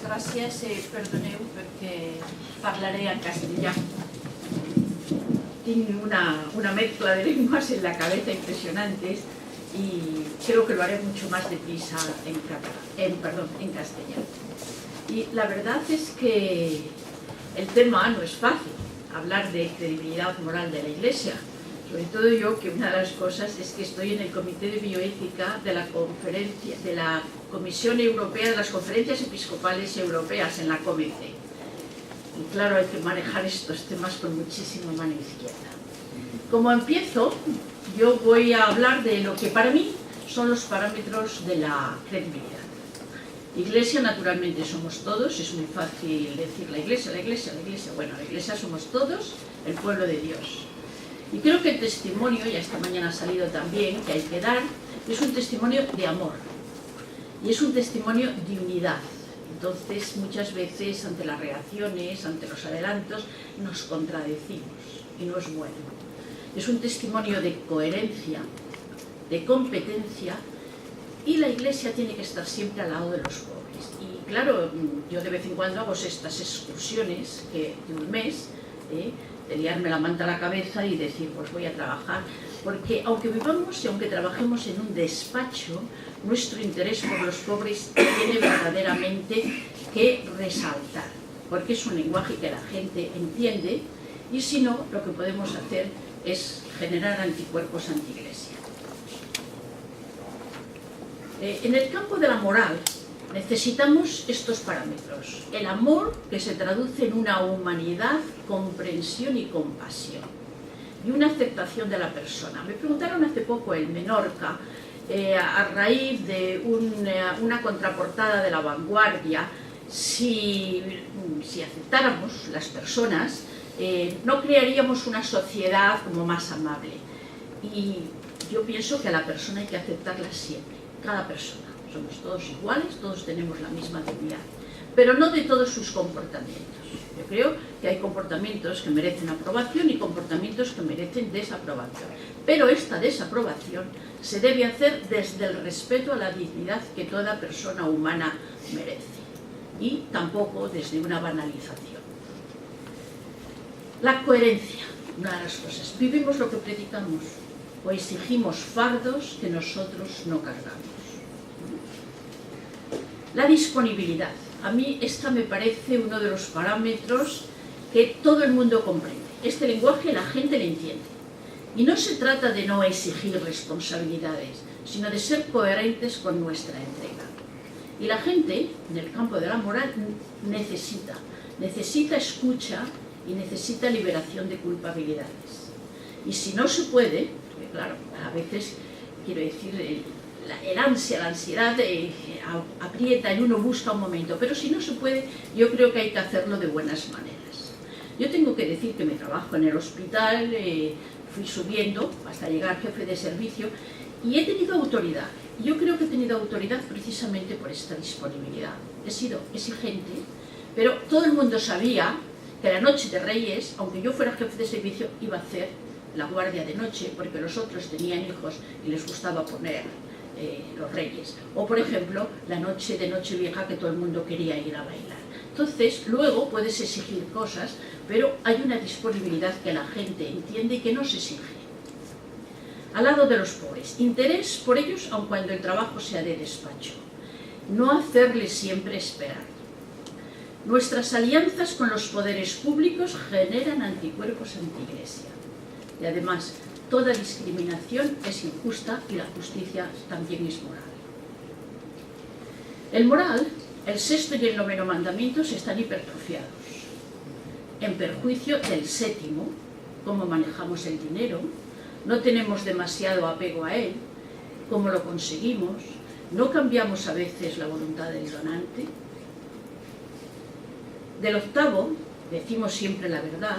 gràcies i perdoneu perquè parlaré en castellà. Tengo una mezcla de lenguas en la cabeza impresionantes y creo que lo haré mucho más deprisa en castellano. Y la verdad es que el tema no es fácil, hablar de credibilidad moral de la Iglesia, sobre todo yo, que una de las cosas es que estoy en el Comité de Bioética de la Comisión Europea de las Conferencias Episcopales Europeas, en la COMECE. Y claro, hay que manejar estos temas con muchísima mano izquierda. Como empiezo, yo voy a hablar de lo que para mí son los parámetros de la credibilidad. Iglesia, naturalmente, somos todos, es muy fácil decir la Iglesia, la Iglesia, la Iglesia. Bueno, la Iglesia somos todos, el pueblo de Dios. Y creo que el testimonio, ya esta mañana ha salido también, que hay que dar, es un testimonio de amor. Y es un testimonio de unidad. Entonces, muchas veces, ante las reacciones, ante los adelantos, nos contradecimos, y no es bueno. Es un testimonio de coherencia, de competencia, y la Iglesia tiene que estar siempre al lado de los pobres. Y claro, yo de vez en cuando hago estas excursiones de un mes, de liarme la manta a la cabeza y decir, pues voy a trabajar, porque aunque vivamos y aunque trabajemos en un despacho, nuestro interés por los pobres tiene verdaderamente que resaltar, porque es un lenguaje que la gente entiende, y si no, lo que podemos hacer es generar anticuerpos anti-Iglesia. En el campo de la moral necesitamos estos parámetros: el amor, que se traduce en una humanidad, comprensión y compasión, y una aceptación de la persona. Me preguntaron hace poco en Menorca, a raíz de una contraportada de La Vanguardia, si aceptáramos las personas, no crearíamos una sociedad como más amable. Y yo pienso que a la persona hay que aceptarla siempre, cada persona. Somos todos iguales, todos tenemos la misma dignidad, pero no de todos sus comportamientos. Yo creo que hay comportamientos que merecen aprobación y comportamientos que merecen desaprobación, pero esta desaprobación se debe hacer desde el respeto a la dignidad que toda persona humana merece, y tampoco desde una banalización. La coherencia, una de las cosas. Vivimos lo que predicamos o exigimos fardos que nosotros no cargamos. La disponibilidad. A mí esta me parece uno de los parámetros que todo el mundo comprende. Este lenguaje la gente le entiende. Y no se trata de no exigir responsabilidades, sino de ser coherentes con nuestra entrega. Y la gente, en el campo de la moral, necesita escucha y necesita liberación de culpabilidades. Y si no se puede, porque claro, a veces, quiero decir, el ansia, la ansiedad aprieta y uno busca un momento, pero si no se puede, yo creo que hay que hacerlo de buenas maneras. Yo tengo que decir que me trabajo en el hospital, fui subiendo hasta llegar jefe de servicio y he tenido autoridad. Yo creo que he tenido autoridad precisamente por esta disponibilidad. He sido exigente, pero todo el mundo sabía que la noche de Reyes, aunque yo fuera jefe de servicio, iba a hacer la guardia de noche, porque los otros tenían hijos y les gustaba poner los Reyes. O, por ejemplo, la noche de Nochevieja, que todo el mundo quería ir a bailar. Entonces, luego puedes exigir cosas, pero hay una disponibilidad que la gente entiende y que no se exige. Al lado de los pobres, interés por ellos, aun cuando el trabajo sea de despacho. No hacerles siempre esperar. Nuestras alianzas con los poderes públicos generan anticuerpos anti-Iglesia. Y además, toda discriminación es injusta y la justicia también es moral. El moral, el sexto y el noveno mandamientos están hipertrofiados, en perjuicio del séptimo, cómo manejamos el dinero, no tenemos demasiado apego a él, cómo lo conseguimos, no cambiamos a veces la voluntad del donante. Del octavo, decimos siempre la verdad,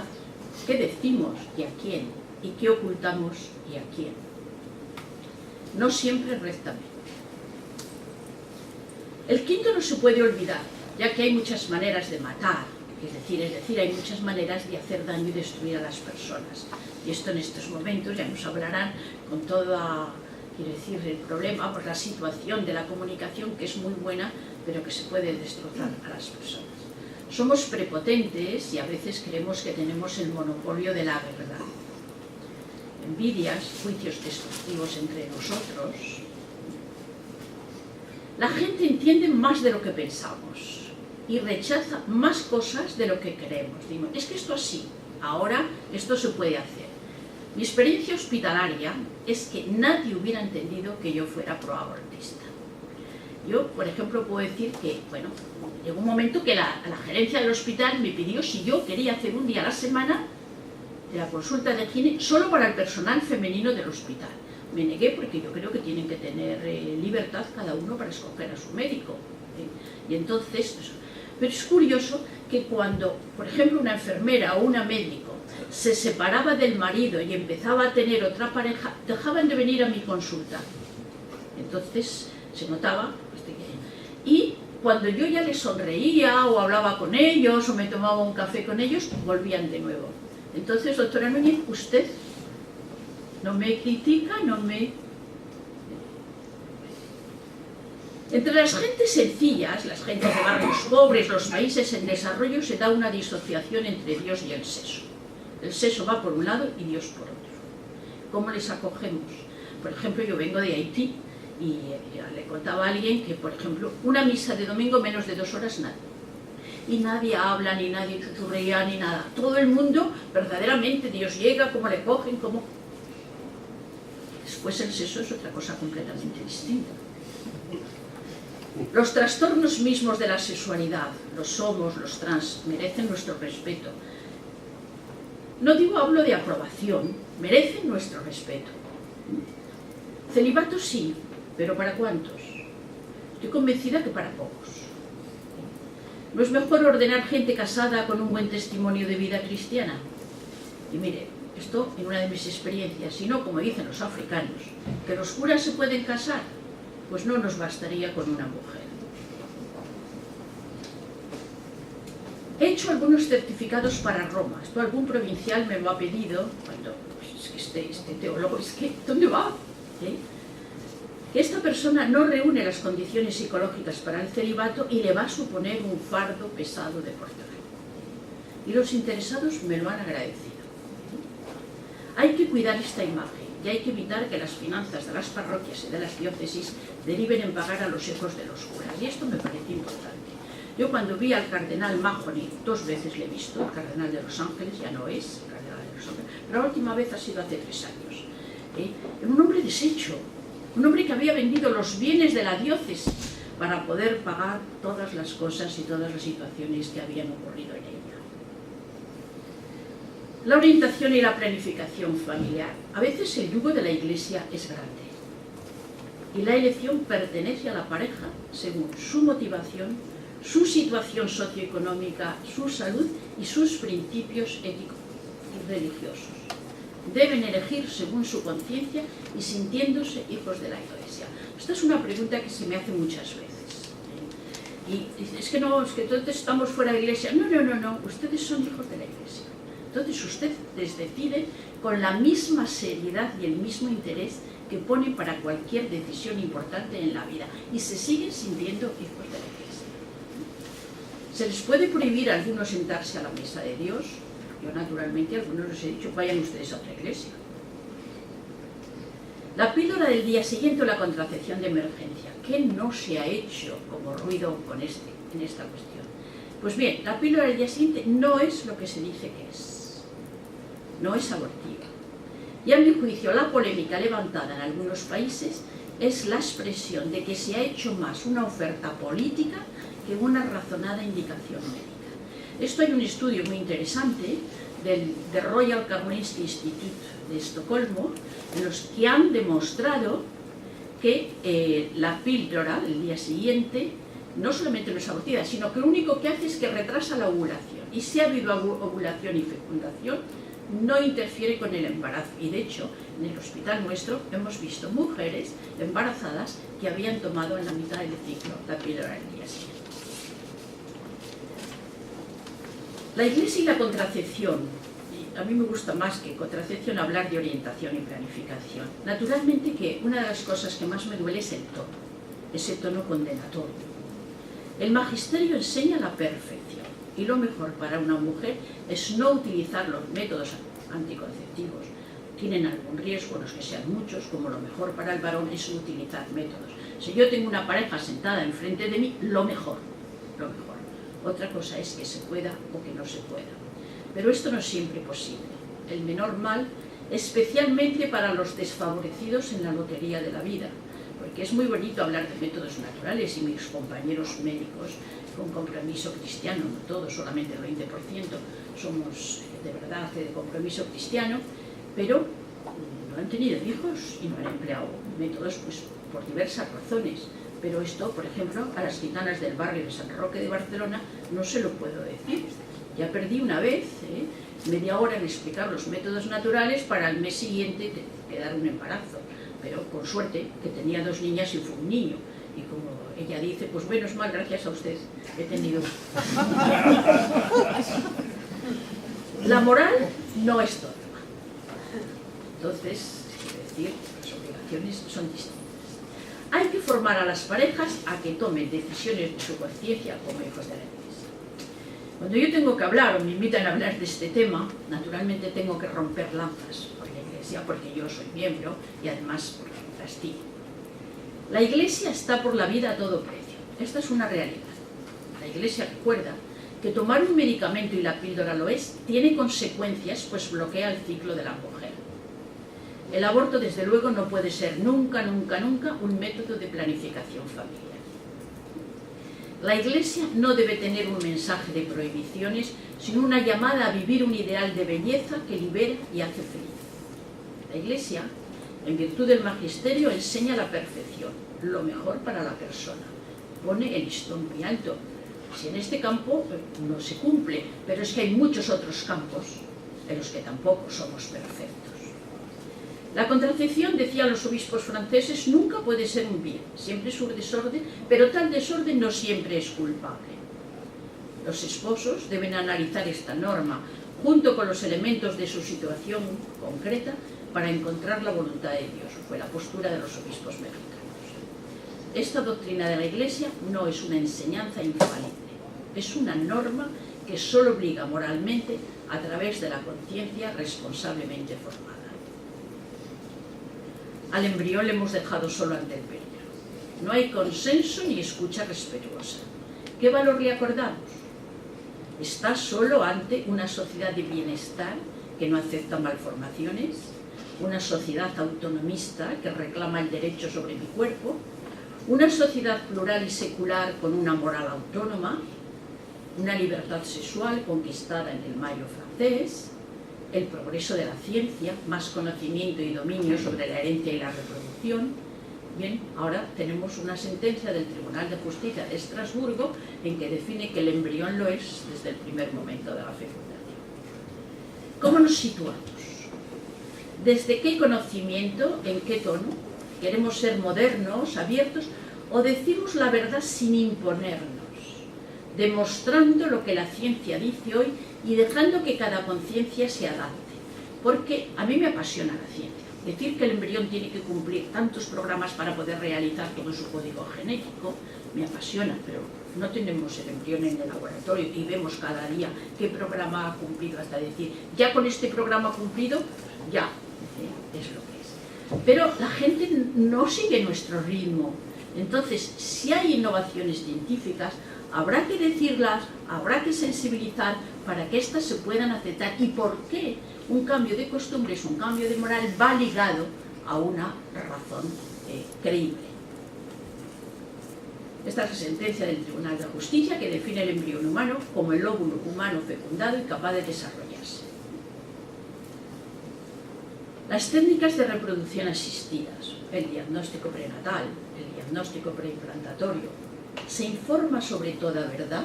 qué decimos y a quién, y qué ocultamos y a quién. No siempre rectamente. El quinto no se puede olvidar, ya que hay muchas maneras de matar, es decir, hay muchas maneras de hacer daño y destruir a las personas. Y esto en estos momentos ya nos hablarán con toda Quiere decir, el problema, pues la situación de la comunicación, que es muy buena, pero que se puede destrozar a las personas. Somos prepotentes y a veces creemos que tenemos el monopolio de la verdad. Envidias, juicios destructivos entre nosotros. La gente entiende más de lo que pensamos y rechaza más cosas de lo que creemos. Digo, es que esto así, ahora esto se puede hacer. Mi experiencia hospitalaria es que nadie hubiera entendido que yo fuera proabortista. Yo, por ejemplo, puedo decir que, bueno, llegó un momento que la gerencia del hospital me pidió si yo quería hacer un día a la semana de la consulta de gine solo para el personal femenino del hospital. Me negué porque yo creo que tienen que tener libertad cada uno para escoger a su médico. Y entonces, pero es curioso que cuando, por ejemplo, una enfermera o una médico se separaba del marido y empezaba a tener otra pareja, dejaban de venir a mi consulta. Entonces se notaba. Y cuando yo ya les sonreía o hablaba con ellos o me tomaba un café con ellos, volvían de nuevo. Entonces, doctora Núñez, usted no me critica, no me... Entre las gentes sencillas, las gentes de barrios pobres, los países en desarrollo, se da una disociación entre Dios y el sexo. El sexo va por un lado y Dios por otro. ¿Cómo les acogemos? Por ejemplo, yo vengo de Haití y le contaba a alguien que, por ejemplo, una misa de domingo menos de 2 horas nada. Y nadie habla, ni nadie chuchurrea, ni nada. Todo el mundo, verdaderamente, Dios llega, cómo le cogen, cómo... Después el sexo es otra cosa completamente distinta. Los trastornos mismos de la sexualidad, los homos, los trans, merecen nuestro respeto. No hablo de aprobación, merecen nuestro respeto. Celibato sí, pero ¿para cuántos? Estoy convencida que para pocos. ¿No es mejor ordenar gente casada con un buen testimonio de vida cristiana? Y mire, esto en una de mis experiencias, si no, como dicen los africanos, que los curas se pueden casar, pues no nos bastaría con una mujer. He hecho algunos certificados para Roma. Esto algún provincial me lo ha pedido, cuando, pues es que este teólogo, es que, ¿dónde va? Que esta persona no reúne las condiciones psicológicas para el celibato y le va a suponer un fardo pesado de Portugal. Y los interesados me lo han agradecido. Hay que cuidar esta imagen y hay que evitar que las finanzas de las parroquias y de las diócesis deriven en pagar a los hijos de los curas. Y esto me parece importante. Yo cuando vi al cardenal Mahony, 2 veces le he visto, el cardenal de Los Ángeles, ya no es el cardenal de Los Ángeles, pero la última vez ha sido hace 3 años. Un hombre deshecho, un hombre que había vendido los bienes de la diócesis para poder pagar todas las cosas y todas las situaciones que habían ocurrido en ella. La orientación y la planificación familiar. A veces el yugo de la Iglesia es grande y la elección pertenece a la pareja según su motivación, su situación socioeconómica, su salud y sus principios éticos y religiosos. Deben elegir según su conciencia y sintiéndose hijos de la Iglesia. Esta es una pregunta que se me hace muchas veces. Y es que no, es que entonces estamos fuera de la Iglesia. No, ustedes son hijos de la Iglesia. Entonces usted les decide con la misma seriedad y el mismo interés que pone para cualquier decisión importante en la vida y se siguen sintiendo hijos de la Iglesia. ¿Se les puede prohibir a algunos sentarse a la mesa de Dios? Yo naturalmente a algunos les he dicho, vayan ustedes a otra iglesia. La píldora del día siguiente o la contracepción de emergencia. ¿Qué no se ha hecho como ruido en esta cuestión? Pues bien, la píldora del día siguiente no es lo que se dice que es. No es abortiva. Y a mi juicio la polémica levantada en algunos países es la expresión de que se ha hecho más una oferta política que una razonada indicación médica. Esto hay un estudio muy interesante del Royal Karolinska Institute de Estocolmo, en los que han demostrado que la píldora del día siguiente no solamente no es abortiva, sino que lo único que hace es que retrasa la ovulación. Y si ha habido ovulación y fecundación, no interfiere con el embarazo. Y de hecho, en el hospital nuestro hemos visto mujeres embarazadas que habían tomado en la mitad del ciclo la píldora del día siguiente. La Iglesia y la contracepción. a mí me gusta más que contracepción hablar de orientación y planificación. Naturalmente que una de las cosas que más me duele es el tono, ese tono condenatorio. El magisterio enseña la perfección y lo mejor para una mujer es no utilizar los métodos anticonceptivos. Tienen algún riesgo, no es que sean muchos, como lo mejor para el varón es utilizar métodos. Si yo tengo una pareja sentada enfrente de mí, lo mejor, lo mejor. Otra cosa es que se pueda o que no se pueda. Pero esto no es siempre posible. El menor mal, especialmente para los desfavorecidos en la lotería de la vida, porque es muy bonito hablar de métodos naturales y mis compañeros médicos con compromiso cristiano, no todos, solamente el 20% somos de verdad de compromiso cristiano, pero no han tenido hijos y no han empleado métodos pues, por diversas razones. Pero esto, por ejemplo, a las gitanas del barrio de San Roque de Barcelona no se lo puedo decir. Ya perdí una vez media hora en explicar los métodos naturales para el mes siguiente quedar un embarazo. Pero con suerte, que tenía 2 niñas y fue un niño. Y como ella dice, pues menos mal, gracias a usted, he tenido... La moral no es dogma. Entonces, quiero decir, las obligaciones son distintas. Hay que formar a las parejas a que tomen decisiones de su conciencia como hijos de la Iglesia. Cuando yo tengo que hablar o me invitan a hablar de este tema, naturalmente tengo que romper lanzas por la Iglesia, porque yo soy miembro y además porque las sigo. La Iglesia está por la vida a todo precio. Esta es una realidad. La Iglesia recuerda que tomar un medicamento, y la píldora lo es, tiene consecuencias, pues bloquea el ciclo de la mujer. El aborto, desde luego, no puede ser nunca, nunca, nunca un método de planificación familiar. La Iglesia no debe tener un mensaje de prohibiciones, sino una llamada a vivir un ideal de belleza que libera y hace feliz. La Iglesia, en virtud del magisterio, enseña la perfección, lo mejor para la persona. Pone el listón muy alto. Si en este campo no se cumple, pero es que hay muchos otros campos en los que tampoco somos perfectos. La contracepción, decían los obispos franceses, nunca puede ser un bien, siempre es un desorden, pero tal desorden no siempre es culpable. Los esposos deben analizar esta norma junto con los elementos de su situación concreta para encontrar la voluntad de Dios. Fue la postura de los obispos mexicanos. Esta doctrina de la Iglesia no es una enseñanza infalible, es una norma que solo obliga moralmente a través de la conciencia responsablemente formada. Al embrión le hemos dejado solo ante el peligro. No hay consenso ni escucha respetuosa. ¿Qué valor le acordamos? Está solo ante una sociedad de bienestar que no acepta malformaciones, una sociedad autonomista que reclama el derecho sobre mi cuerpo, una sociedad plural y secular con una moral autónoma, una libertad sexual conquistada en el Mayo francés, el progreso de la ciencia, más conocimiento y dominio sobre la herencia y la reproducción. Bien, ahora tenemos una sentencia del Tribunal de Justicia de Estrasburgo en que define que el embrión lo es desde el primer momento de la fecundación. ¿Cómo nos situamos? ¿Desde qué conocimiento, en qué tono? ¿Queremos ser modernos, abiertos, o decimos la verdad sin imponernos, demostrando lo que la ciencia dice hoy y dejando que cada conciencia se adapte? Porque a mí me apasiona la ciencia. Decir que el embrión tiene que cumplir tantos programas para poder realizar todo su código genético me apasiona, pero no tenemos el embrión en el laboratorio y vemos cada día qué programa ha cumplido, hasta decir, ya con este programa cumplido, ya, es lo que es. Pero la gente no sigue nuestro ritmo. Entonces, si hay innovaciones científicas, habrá que decirlas, habrá que sensibilizar para que éstas se puedan aceptar. ¿Y por qué un cambio de costumbres, un cambio de moral va ligado a una razón creíble? Esta es la sentencia del Tribunal de Justicia que define el embrión humano como el óvulo humano fecundado y capaz de desarrollarse. Las técnicas de reproducción asistidas, el diagnóstico prenatal, el diagnóstico preimplantatorio, ¿se informa sobre toda verdad?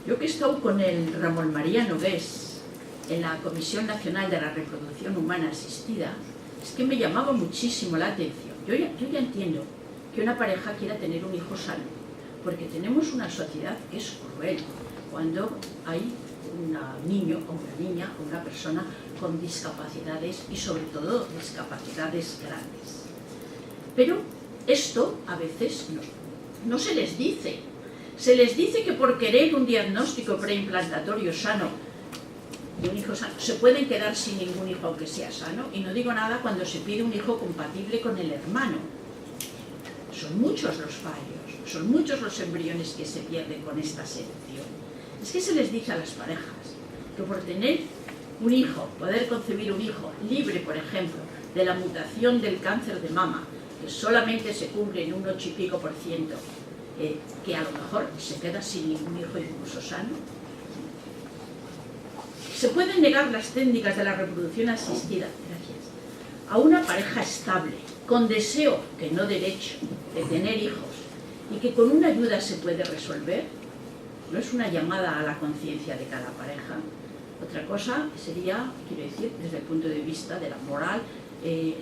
Yo que he estado con el Ramón María Nogués en la Comisión Nacional de la Reproducción Humana Asistida, es que me llamaba muchísimo la atención. Yo ya entiendo que una pareja quiera tener un hijo sano, porque tenemos una sociedad que es cruel cuando hay un niño o una niña o una persona con discapacidades y sobre todo discapacidades grandes. Pero esto a veces no se les dice. Se les dice que por querer un diagnóstico preimplantario sano de un hijo sano, se pueden quedar sin ningún hijo aunque sea sano, y no digo nada cuando se pide un hijo compatible con el hermano. Son muchos los fallos, son muchos los embriones que se pierden con esta selección. Es que se les dice a las parejas que por tener un hijo, poder concebir un hijo libre, por ejemplo, de la mutación del cáncer de mama, que solamente se cubre en un 8 y pico %, que a lo mejor se queda sin ningún hijo incluso sano. Se pueden negar las técnicas de la reproducción asistida, a una pareja estable, con deseo, que no derecho, de tener hijos, y que con una ayuda se puede resolver. No es una llamada a la conciencia de cada pareja. Otra cosa sería, quiero decir, desde el punto de vista de la moral, es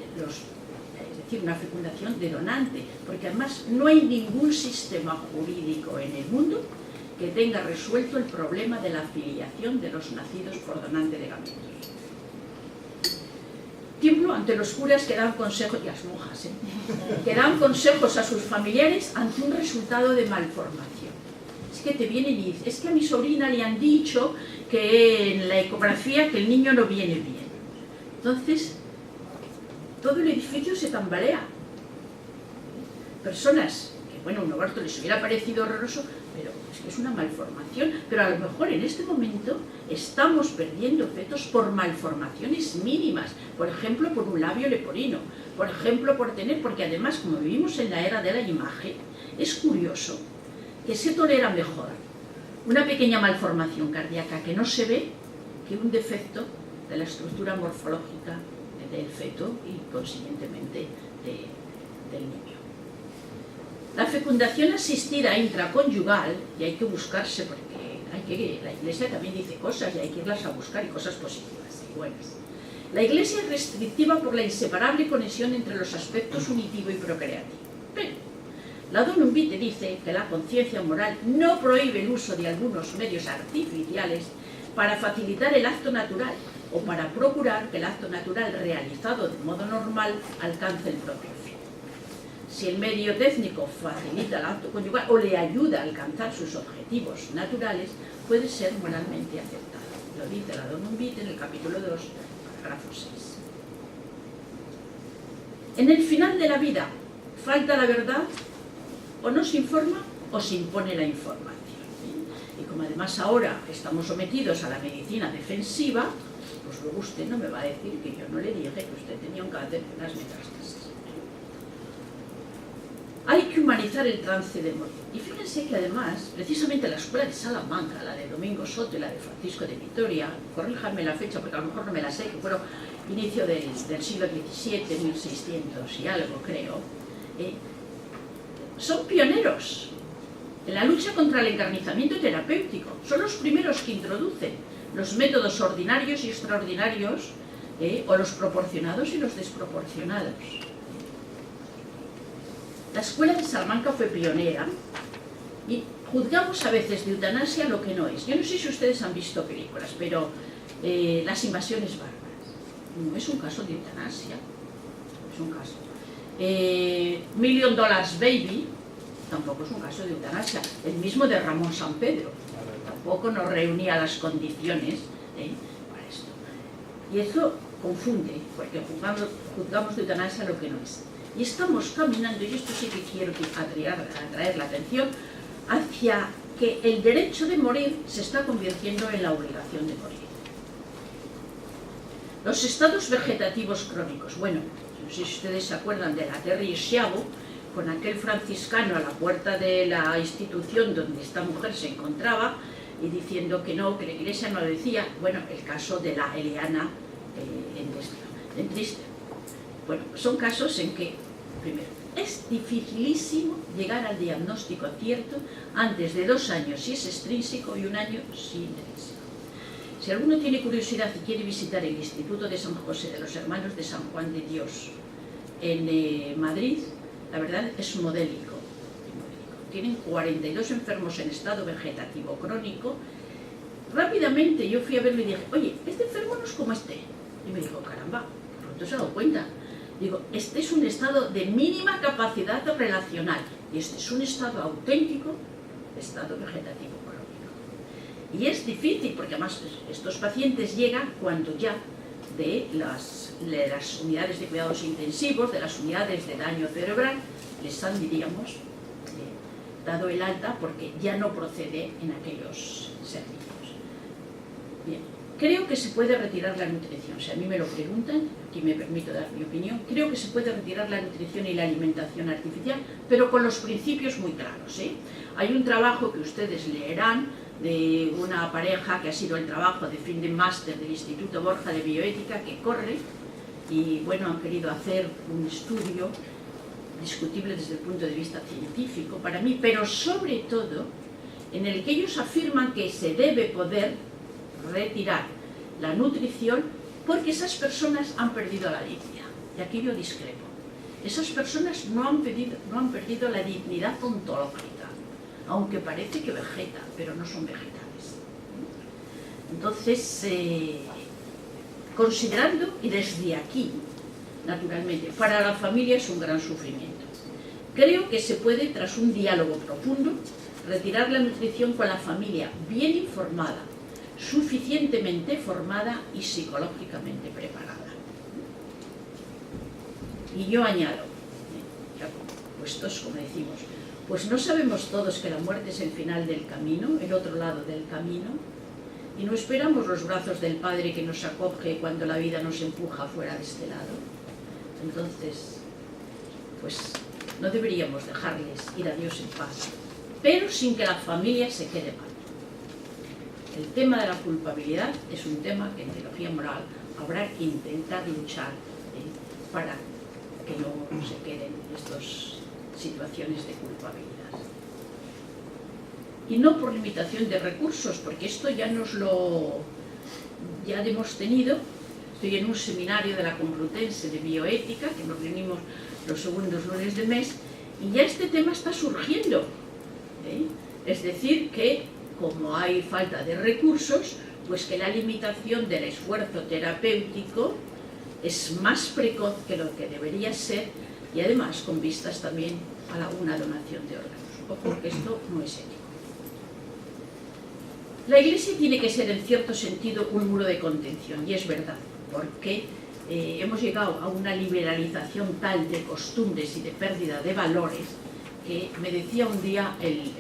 decir, una fecundación de donante, porque además no hay ningún sistema jurídico en el mundo que tenga resuelto el problema de la filiación de los nacidos por donante de gametos. Tiemblo ante los curas que dan consejos, y las monjas, que dan consejos a sus familiares ante un resultado de malformación. Es que te vienen y dicen, es que a mi sobrina le han dicho que en la ecografía que el niño no viene bien. Entonces, todo el edificio se tambalea. Personas que, bueno, un aborto les hubiera parecido horroroso, pero es que es una malformación. Pero a lo mejor en este momento estamos perdiendo fetos por malformaciones mínimas. Por ejemplo, por un labio leporino. Por ejemplo, porque además, como vivimos en la era de la imagen, es curioso que se tolera mejor una pequeña malformación cardíaca que no se ve que un defecto de la estructura morfológica del feto y consiguientemente del niño. La fecundación asistida intraconyugal, y hay que buscarse porque la Iglesia también dice cosas y hay que irlas a buscar, y cosas positivas y buenas. La Iglesia es restrictiva por la inseparable conexión entre los aspectos unitivo y procreativo. Pero la Donum Vitae dice que la conciencia moral no prohíbe el uso de algunos medios artificiales para facilitar el acto natural o para procurar que el acto natural realizado de modo normal alcance el propio fin. Si el medio técnico facilita el acto conyugal o le ayuda a alcanzar sus objetivos naturales, puede ser moralmente aceptado. Lo dice la Donum Vitae en el capítulo 2, parágrafo 6. En el final de la vida, falta la verdad, o no se informa o se impone la información. Y como además ahora estamos sometidos a la medicina defensiva, pues luego usted no me va a decir que yo no le dije que usted tenía un cáncer de unas metástasis. Hay que humanizar el trance de morir. Y fíjense que además, precisamente la escuela de Salamanca, la de Domingo Soto y la de Francisco de Vitoria, corríjanme la fecha porque a lo mejor no me la sé, que fueron inicio del siglo XVII, 1600 y algo creo, son pioneros en la lucha contra el encarnizamiento terapéutico. Son los primeros que introducen los métodos ordinarios y extraordinarios, o los proporcionados y los desproporcionados. La escuela de Salamanca fue pionera y juzgamos a veces de eutanasia lo que no es. Yo no sé si ustedes han visto películas, pero Las invasiones bárbaras no es un caso de eutanasia, es un caso. $1 Million Baby tampoco es un caso de eutanasia. El mismo de Ramón Sampedro tampoco nos reunía las condiciones para esto. Y eso confunde, porque juzgamos de eutanasia lo que no es. Y estamos caminando, y esto sí que quiero atraer la atención, hacia que el derecho de morir se está convirtiendo en la obligación de morir. Los estados vegetativos crónicos. Bueno, no sé si ustedes se acuerdan de la Terry Schiavo, con aquel franciscano a la puerta de la institución donde esta mujer se encontraba, y diciendo que no, que la Iglesia no lo decía. Bueno, el caso de la Eliana en Trieste. Bueno, son casos en que, primero, es dificilísimo llegar al diagnóstico cierto antes de 2 años si es extrínseco y 1 año si intrínseco. Si alguno tiene curiosidad y quiere visitar el Instituto de San José de los Hermanos de San Juan de Dios en Madrid, la verdad es modélico. Tienen 42 enfermos en estado vegetativo crónico, rápidamente yo fui a verlo y dije, oye, este enfermo no es como este. Y me dijo, caramba, pronto se ha dado cuenta. Digo, este es un estado de mínima capacidad relacional y este es un estado auténtico, estado vegetativo crónico. Y es difícil, porque además estos pacientes llegan cuando ya de las unidades de cuidados intensivos, de las unidades de daño cerebral, les han, diríamos, dado el alta porque ya no procede en aquellos servicios. Bien, creo que se puede retirar la nutrición. Si a mí me lo preguntan, aquí me permito dar mi opinión, creo que se puede retirar la nutrición y la alimentación artificial, pero con los principios muy claros, ¿eh? Hay un trabajo que ustedes leerán de una pareja que ha sido el trabajo de fin de máster del Instituto Borja de Bioética, que corre, y bueno, han querido hacer un estudio discutible desde el punto de vista científico para mí, pero sobre todo en el que ellos afirman que se debe poder retirar la nutrición porque esas personas han perdido la dignidad. Y aquí yo discrepo. Esas personas no han perdido la dignidad ontológica, aunque parece que vegetan, pero no son vegetales. Entonces, considerando, y desde aquí, naturalmente, para la familia es un gran sufrimiento. Creo que se puede, tras un diálogo profundo, retirar la nutrición con la familia bien informada, suficientemente formada y psicológicamente preparada. Y yo añado, ya puestos, como decimos, pues no sabemos todos que la muerte es el final del camino, el otro lado del camino, y no esperamos los brazos del Padre que nos acoge cuando la vida nos empuja fuera de este lado. Entonces, pues no deberíamos dejarles ir a Dios en paz, pero sin que la familia se quede mal. El tema de la culpabilidad es un tema que en teología moral habrá que intentar luchar para que no se queden estas situaciones de culpabilidad. Y no por limitación de recursos, porque esto ya ya hemos tenido. Estoy en un seminario de la Complutense de bioética, que nos reunimos los segundos lunes del mes, y ya este tema está surgiendo, ¿eh? Es decir, que como hay falta de recursos, pues que la limitación del esfuerzo terapéutico es más precoz que lo que debería ser, y además con vistas también a una donación de órganos. Ojo, que esto no es ético. La Iglesia tiene que ser en cierto sentido un muro de contención, y es verdad, porque hemos llegado a una liberalización tal de costumbres y de pérdida de valores que me decía un día el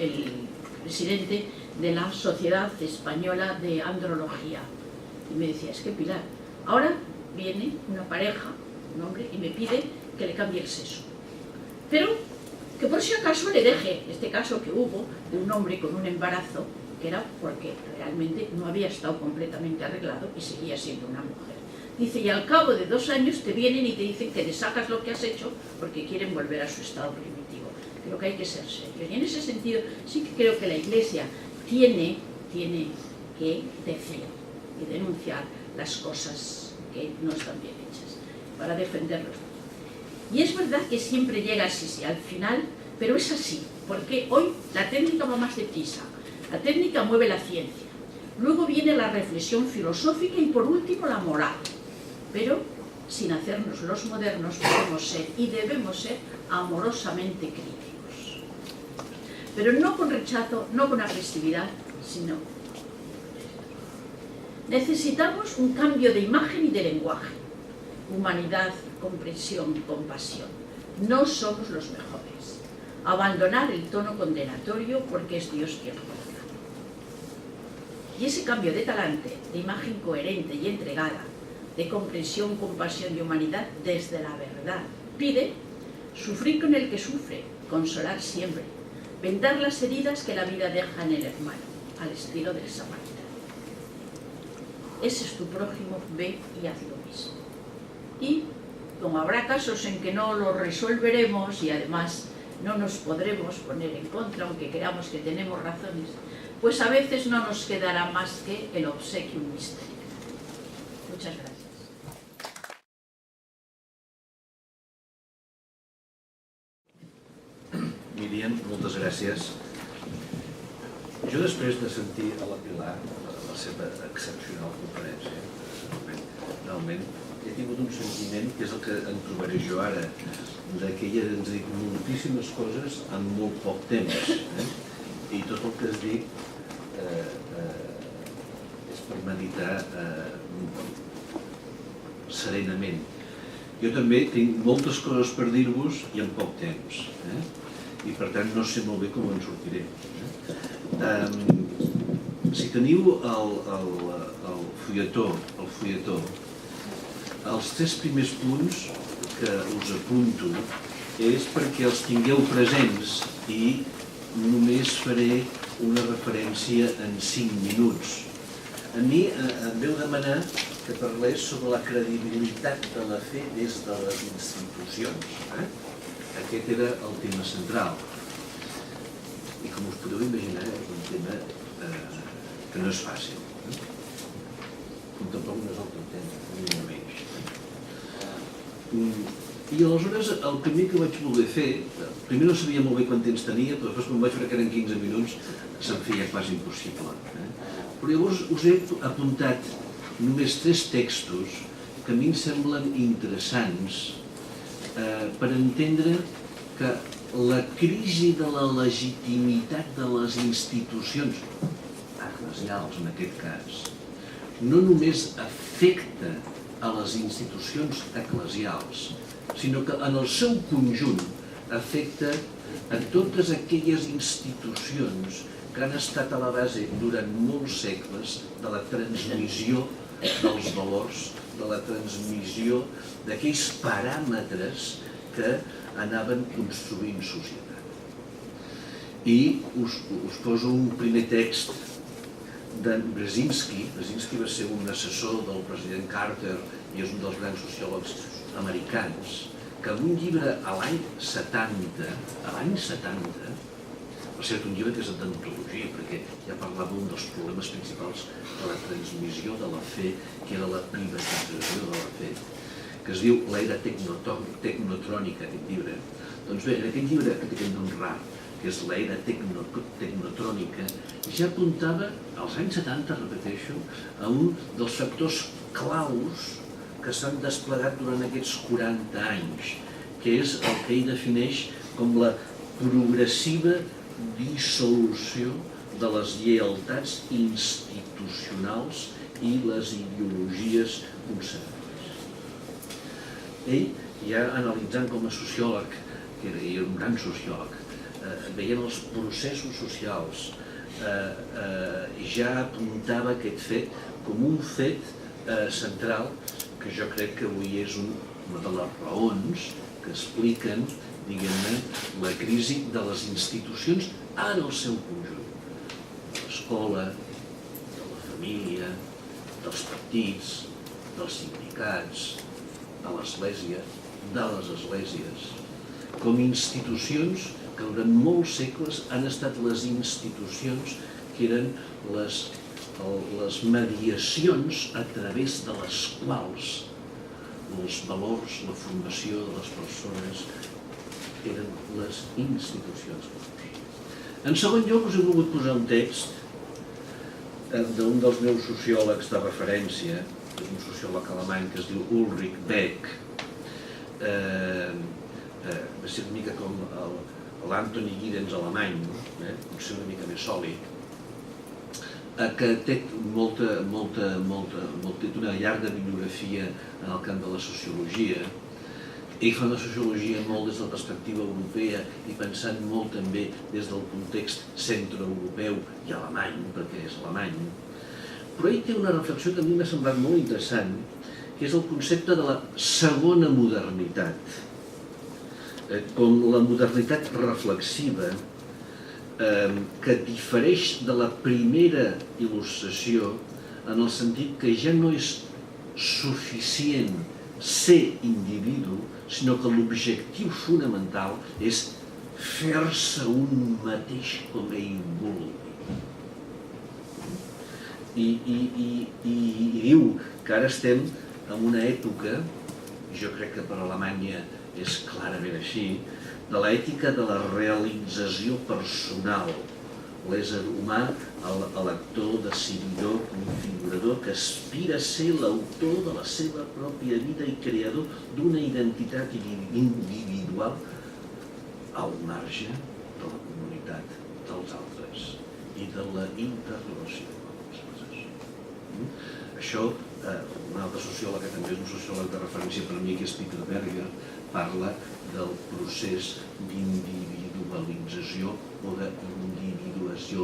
presidente de la Sociedad Española de Andrología, y me decía, es que Pilar, ahora viene una pareja, un hombre, y me pide que le cambie el sexo, pero que por si acaso le deje, este caso que hubo de un hombre con un embarazo, que era porque realmente no había estado completamente arreglado y seguía siendo una mujer. Dice, y al cabo de 2 años te vienen y te dicen que deshagas lo que has hecho porque quieren volver a su estado primitivo. Creo que hay que ser serio. Y en ese sentido sí que creo que la Iglesia tiene que decir y denunciar las cosas que no están bien hechas para defenderlos. Y es verdad que siempre llega así, al final, pero es así, porque hoy la técnica va más deprisa, la técnica mueve la ciencia, luego viene la reflexión filosófica y por último la moral, pero sin hacernos los modernos podemos ser y debemos ser amorosamente críticos, pero no con rechazo, no con agresividad, sino necesitamos un cambio de imagen y de lenguaje, humanidad, comprensión, compasión. No somos los mejores. Abandonar el tono condenatorio porque es Dios quien juzga. Y ese cambio de talante, de imagen coherente y entregada, de comprensión, compasión y humanidad desde la verdad, pide sufrir con el que sufre, consolar siempre, vendar las heridas que la vida deja en el hermano, al estilo del samaritano. Ese es tu prójimo, ve y haz lo mismo. Y como habrá casos en que no lo resolveremos y además no nos podremos poner en contra, aunque creamos que tenemos razones, pues a veces no nos quedará más que el obsequium mysterium. Muchas gracias. Míriam, moltes gràcies. Jo després de sentir a la Pilar, la seva excepcional conferència. Realment he tingut un sentiment que és el que em trobaré jo ara, que ella ens ha dit moltíssimes coses en molt poc temps, i tot el que has dit és per meditar serenament. Jo també tinc moltes coses per dir-vos i en poc temps, i per tant no sé molt bé com en sortiré. Si teniu el fulletó, els 3 primers punts que us apunto és perquè els tingueu presents i només faré una referència en 5 minuts. A mi em veu demanar que parlés sobre la credibilitat de la fe des de les institucions. Aquest era el tema central. I com us podeu imaginar, és un tema que no és fàcil. Com tampoc no és el teu tema, ni una menys. I aleshores el primer que vaig voler fer, primer no sabia molt bé quant temps tenia, però després quan vaig veure que eren 15 minuts se'm feia quasi impossible. Però llavors us he apuntat només 3 textos que a mi em semblen interessants per entendre que la crisi de la legitimitat de les institucions eclesials, en aquest cas, no només afecta a les institucions eclesials, sinó que en el seu conjunt afecta a totes aquelles institucions que han estat a la base durant molts segles de la transmissió dels valors, de la transmissió d'aquells paràmetres que anaven construint societat. I us poso un primer text de Brzezinski. Brzezinski va ser un assessor del president Carter i és un dels grans sociòlegs americans, que en un llibre a l'any 70, per cert, un llibre que és d'antologia, perquè ja parlava un dels problemes principals de la transmissió de la fe, que era la privatització de la fe, que es diu l'era tecnotrònica, aquest llibre. Doncs bé, en aquest llibre, que té aquest nom rar, que és l'era tecnotrònica, ja apuntava, als anys 70, repeteixo, a un dels factors claus que s'han desplegat durant aquests 40 anys, que és el que ell defineix com la progressiva dissolució de les lleialtats institucionals i les ideologies conservadores. Ell, ja analitzant com a sociòleg, que era un gran sociòleg, veient els processos socials, ja apuntava aquest fet com un fet central que jo crec que avui és una de les raons que expliquen, diguem-ne, la crisi de les institucions en el seu conjunt. De l'escola, de la família, dels partits, dels sindicats, de l'església, de les esglésies, com institucions que durant molts segles han estat les institucions que eren les mediacions a través de les quals els valors, la formació de les persones eren les institucions. En segon lloc, us he volgut posar un text d'un dels meus sociòlegs de referència, que és un sociòleg alemany que es diu Ulrich Beck, va ser una mica com l'Anthony Giddens alemany, potser una mica més sòlid, que té una llarga bibliografia en el camp de la sociologia. Ell fa una sociologia molt des de la perspectiva europea i pensant molt també des del context centroeuropeu i alemany, perquè és alemany. Però ell té una reflexió que a mi m'ha semblat molt interessant, que és el concepte de la segona modernitat, com la modernitat reflexiva, que difereix de la primera il·lustració en el sentit que ja no és suficient ser individu, sinó que l'objectiu fonamental és fer-se un mateix com ell vulgui. I diu que ara estem en una època, jo crec que per Alemanya és clarament així, de l'ètica de la realització personal, l'ésser humà, l'actor, decididor, configurador, que aspira a ser l'autor de la seva pròpia vida i creador d'una identitat individual al marge de la comunitat dels altres i de la interrelació amb les coses. Això, un altre sociòleg, que també és un sociòleg de referència per a mi, que és Peter Berger, parla del procés d'individualització o d'individuació,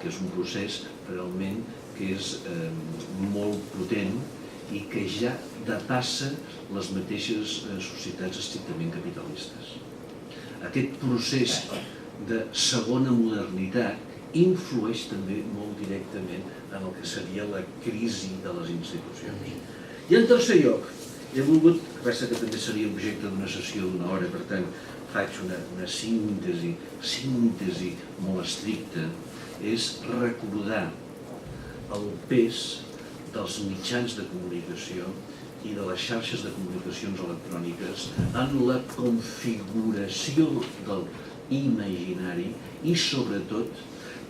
que és un procés realment que és molt potent i que ja depassa les mateixes societats estrictament capitalistes. Aquest procés de segona modernitat influeix també molt directament en el que seria la crisi de les institucions. I en tercer lloc, he volgut, que passa que també seria objecte d'una sessió d'una hora, per tant faig una síntesi molt estricta, és recordar el pes dels mitjans de comunicació i de les xarxes de comunicacions electròniques en la configuració del imaginari i sobretot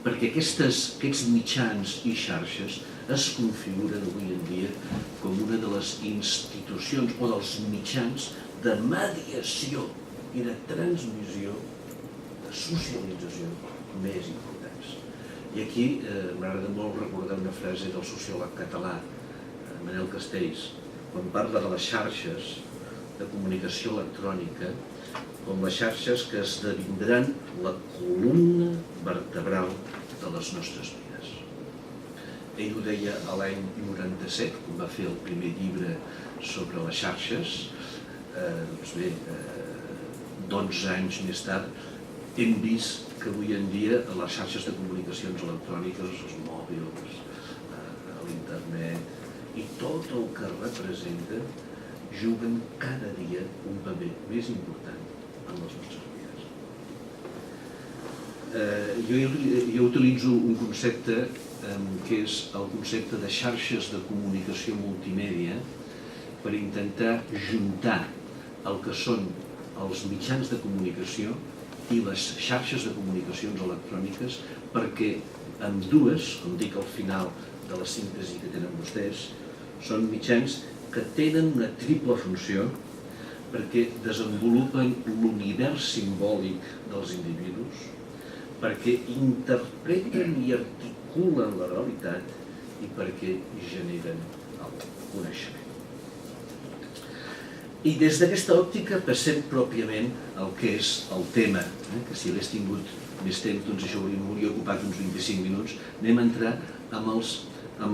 perquè aquests mitjans i xarxes es configuren avui en dia com una de les institucions o dels mitjans de mediació i de transmissió, de socialització més importants. I aquí m'agrada molt recordar una frase del sociòleg català, Manel Castells, quan parla de les xarxes de comunicació electrònica com les xarxes que esdevindran la columna vertebral de les nostres vides. Ell ho deia l'any 97, quan va fer el primer llibre sobre les xarxes. Doncs bé, 12 anys més tard hem vist que avui en dia les xarxes de comunicacions electròniques, els mòbils, l'internet i tot el que representa juguen cada dia un paper més important en les nostres vides. Jo utilitzo un concepte que és el concepte de xarxes de comunicació multimèdia per intentar juntar el que són els mitjans de comunicació i les xarxes de comunicacions electròniques perquè ambdues, com dic al final de la síntesi que tenen vostès, són mitjans que tenen una triple funció perquè desenvolupen l'univers simbòlic dels individus, perquè interpreten i articulen la realitat i perquè generen el coneixement. I des d'aquesta òptica passem pròpiament al que és el tema, que si hagués tingut més temps, doncs això hauria ocupat uns 25 minuts. Anem a entrar amb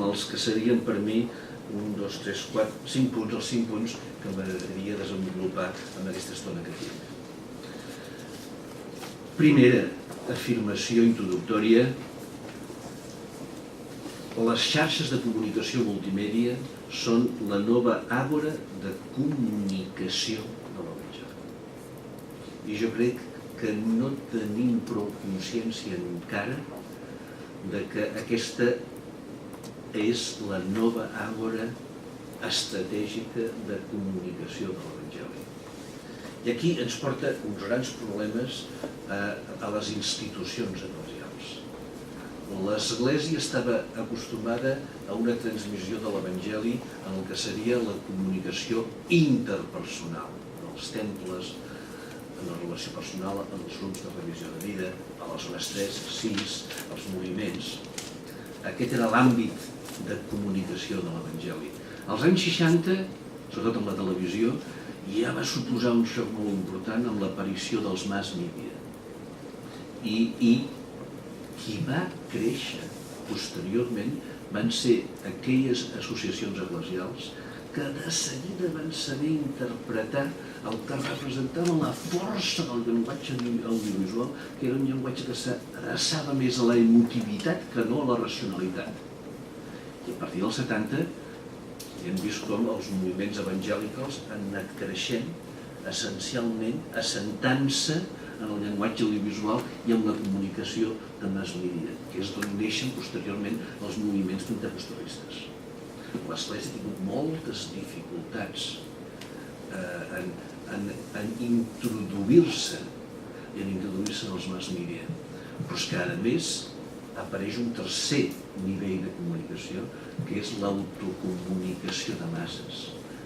els que serien per mi 1, 2, 3, 4, 5 punts, els 5 punts que m'agradaria desenvolupar amb aquesta estona que tinc. Primera afirmació introductòria: les xarxes de comunicació multimèdia són la nova àgora de comunicació de la mitjana. I jo crec que no tenim prou consciència encara de que aquesta és la nova àgora estratègica de comunicació de l'Evangeli. I aquí ens porta uns grans problemes a les institucions eclesials. L'Església estava acostumada a una transmissió de l'Evangeli en el que seria la comunicació interpersonal, dels temples, en la relació personal, en els grups de revisió de vida, a les hores 3, 6, els moviments. Aquest era l'àmbit de comunicació de l'Evangeli. Als anys 60, sobretot amb la televisió, ja va suposar un xoc molt important amb l'aparició dels mass media. I qui va créixer posteriorment van ser aquelles associacions eclesials que de seguida van saber interpretar el que representava la força del llenguatge audiovisual, que era un llenguatge que s'adreçava més a la emotivitat que no a la racionalitat. I a partir dels 70 hem vist com els moviments evangèlicals han anat creixent, essencialment assentant-se en el llenguatge audiovisual i en la comunicació de mass media, que és d'on neixen posteriorment els moviments pentecostolistes. L'Església ha tingut moltes dificultats en introduir-se en els mass media, però és que a més apareix un tercer nivell de comunicació, que és l'autocomunicació de masses.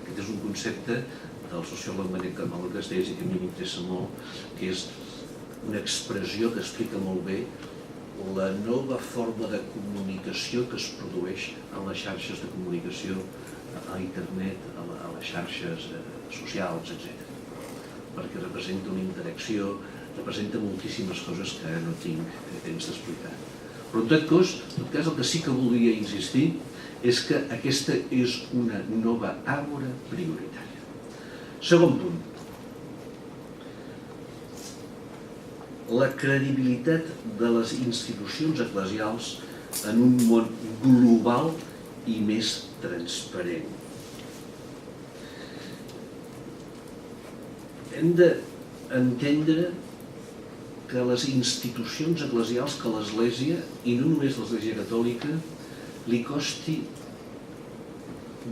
Aquest és un concepte del sociòleg Manel Camargo Castells i que a mi m'interessa molt, que és una expressió que explica molt bé la nova forma de comunicació que es produeix a les xarxes de comunicació, a internet, a les xarxes socials, etc. Perquè representa una interacció, representa moltíssimes coses que no tinc temps d'explicar. Però en tot cas, el que sí que volia insistir és que aquesta és una nova àgora prioritària. Segon punt. La credibilitat de les institucions eclesials en un món global i més transparent. Hem d'entendre que les institucions eclesials, que l'Església, i no només l'Església Catòlica, li costi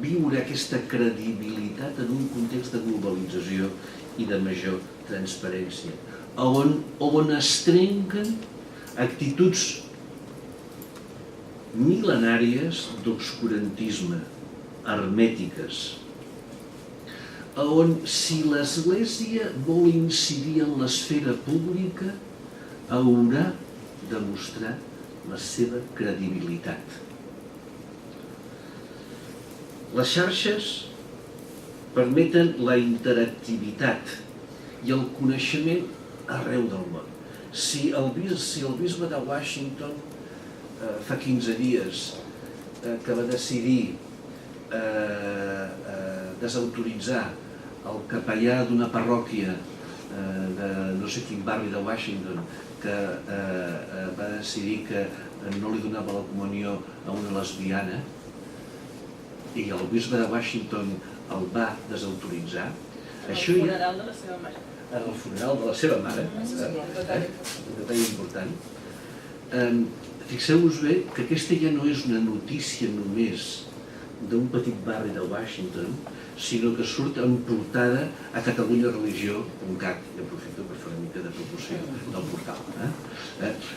viure aquesta credibilitat en un context de globalització i de major transparència, on es trenquen actituds mil·lenàries d'obscurantisme, hermètiques, on si l'Església vol incidir en l'esfera pública haurà de mostrar la seva credibilitat. Les xarxes permeten la interactivitat i el coneixement arreu del món. Si el bisbe de Washington fa 15 dies que va decidir desautoritzar el capellà d'una parròquia de no sé quin barri de Washington que va decidir que no li donava la comunió a una lesbiana i el bisbe de Washington el va desautoritzar, això ja... funeral de la seva mare. En el funeral de la seva mare, un detall important. Fixeu-vos bé que aquesta ja no és una notícia només d'un petit barri de Washington, sinó que surt en portada a Catalunya-Religió.cat, i aprofito per fer una mica de promoció del portal.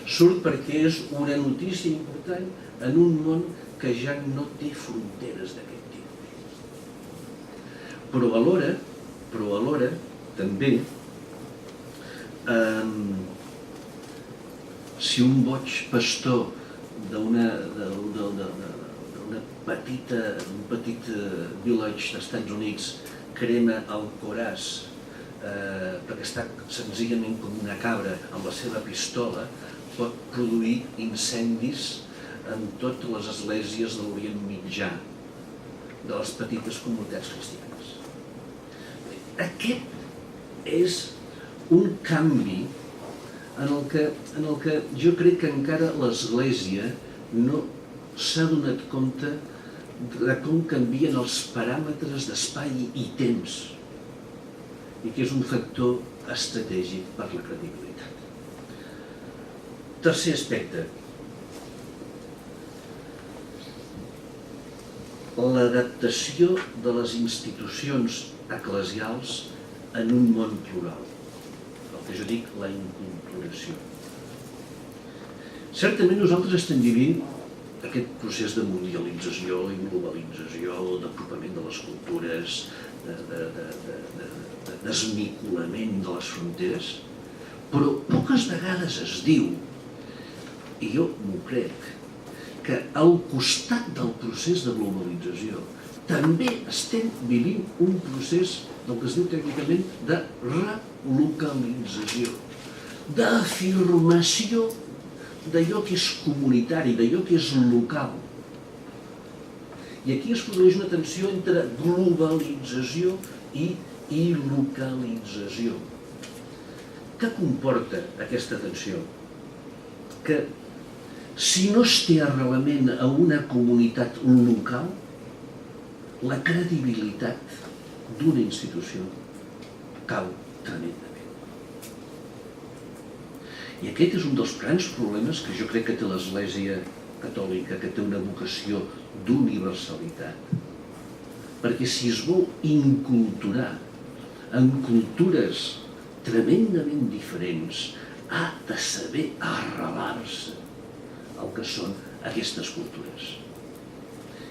Surt perquè és una notícia important en un món que ja no té fronteres d'aquest tipus. Però alhora, també, si un boig pastor d'un petit village dels Estats Units crema el Coràs perquè està senzillament com una cabra amb la seva pistola, pot produir incendis en totes les esglésies de l'Orient Mitjà, de les petites comunitats cristianes. Aquest és un canvi en el que jo crec que encara l'Església no s'ha donat compte de com canvien els paràmetres d'espai i temps i que és un factor estratègic per la credibilitat. Tercer aspecte. L'adaptació de les institucions eclesials en un món plural. El que jo dic, la inculturació. Certament nosaltres estem vivint aquest procés de mundialització i globalització, d'apropament de les cultures, de desvinculament de les fronteres, però poques vegades es diu, i jo m'ho crec, que al costat del procés de globalització també estem vivint un procés del que es diu tècnicament de relocalització, d'afirmació d'allò que és comunitari, d'allò que és local. I aquí es produeix una tensió entre globalització i il·localització. Què comporta aquesta tensió? Que si no es té arrelament a una comunitat local, la credibilitat d'una institució cau tremendament. I aquest és un dels grans problemes que jo crec que té l'Església Catòlica, que té una vocació d'universalitat. Perquè si es vol inculturar en cultures tremendament diferents, ha de saber arrelar-se el que són aquestes cultures.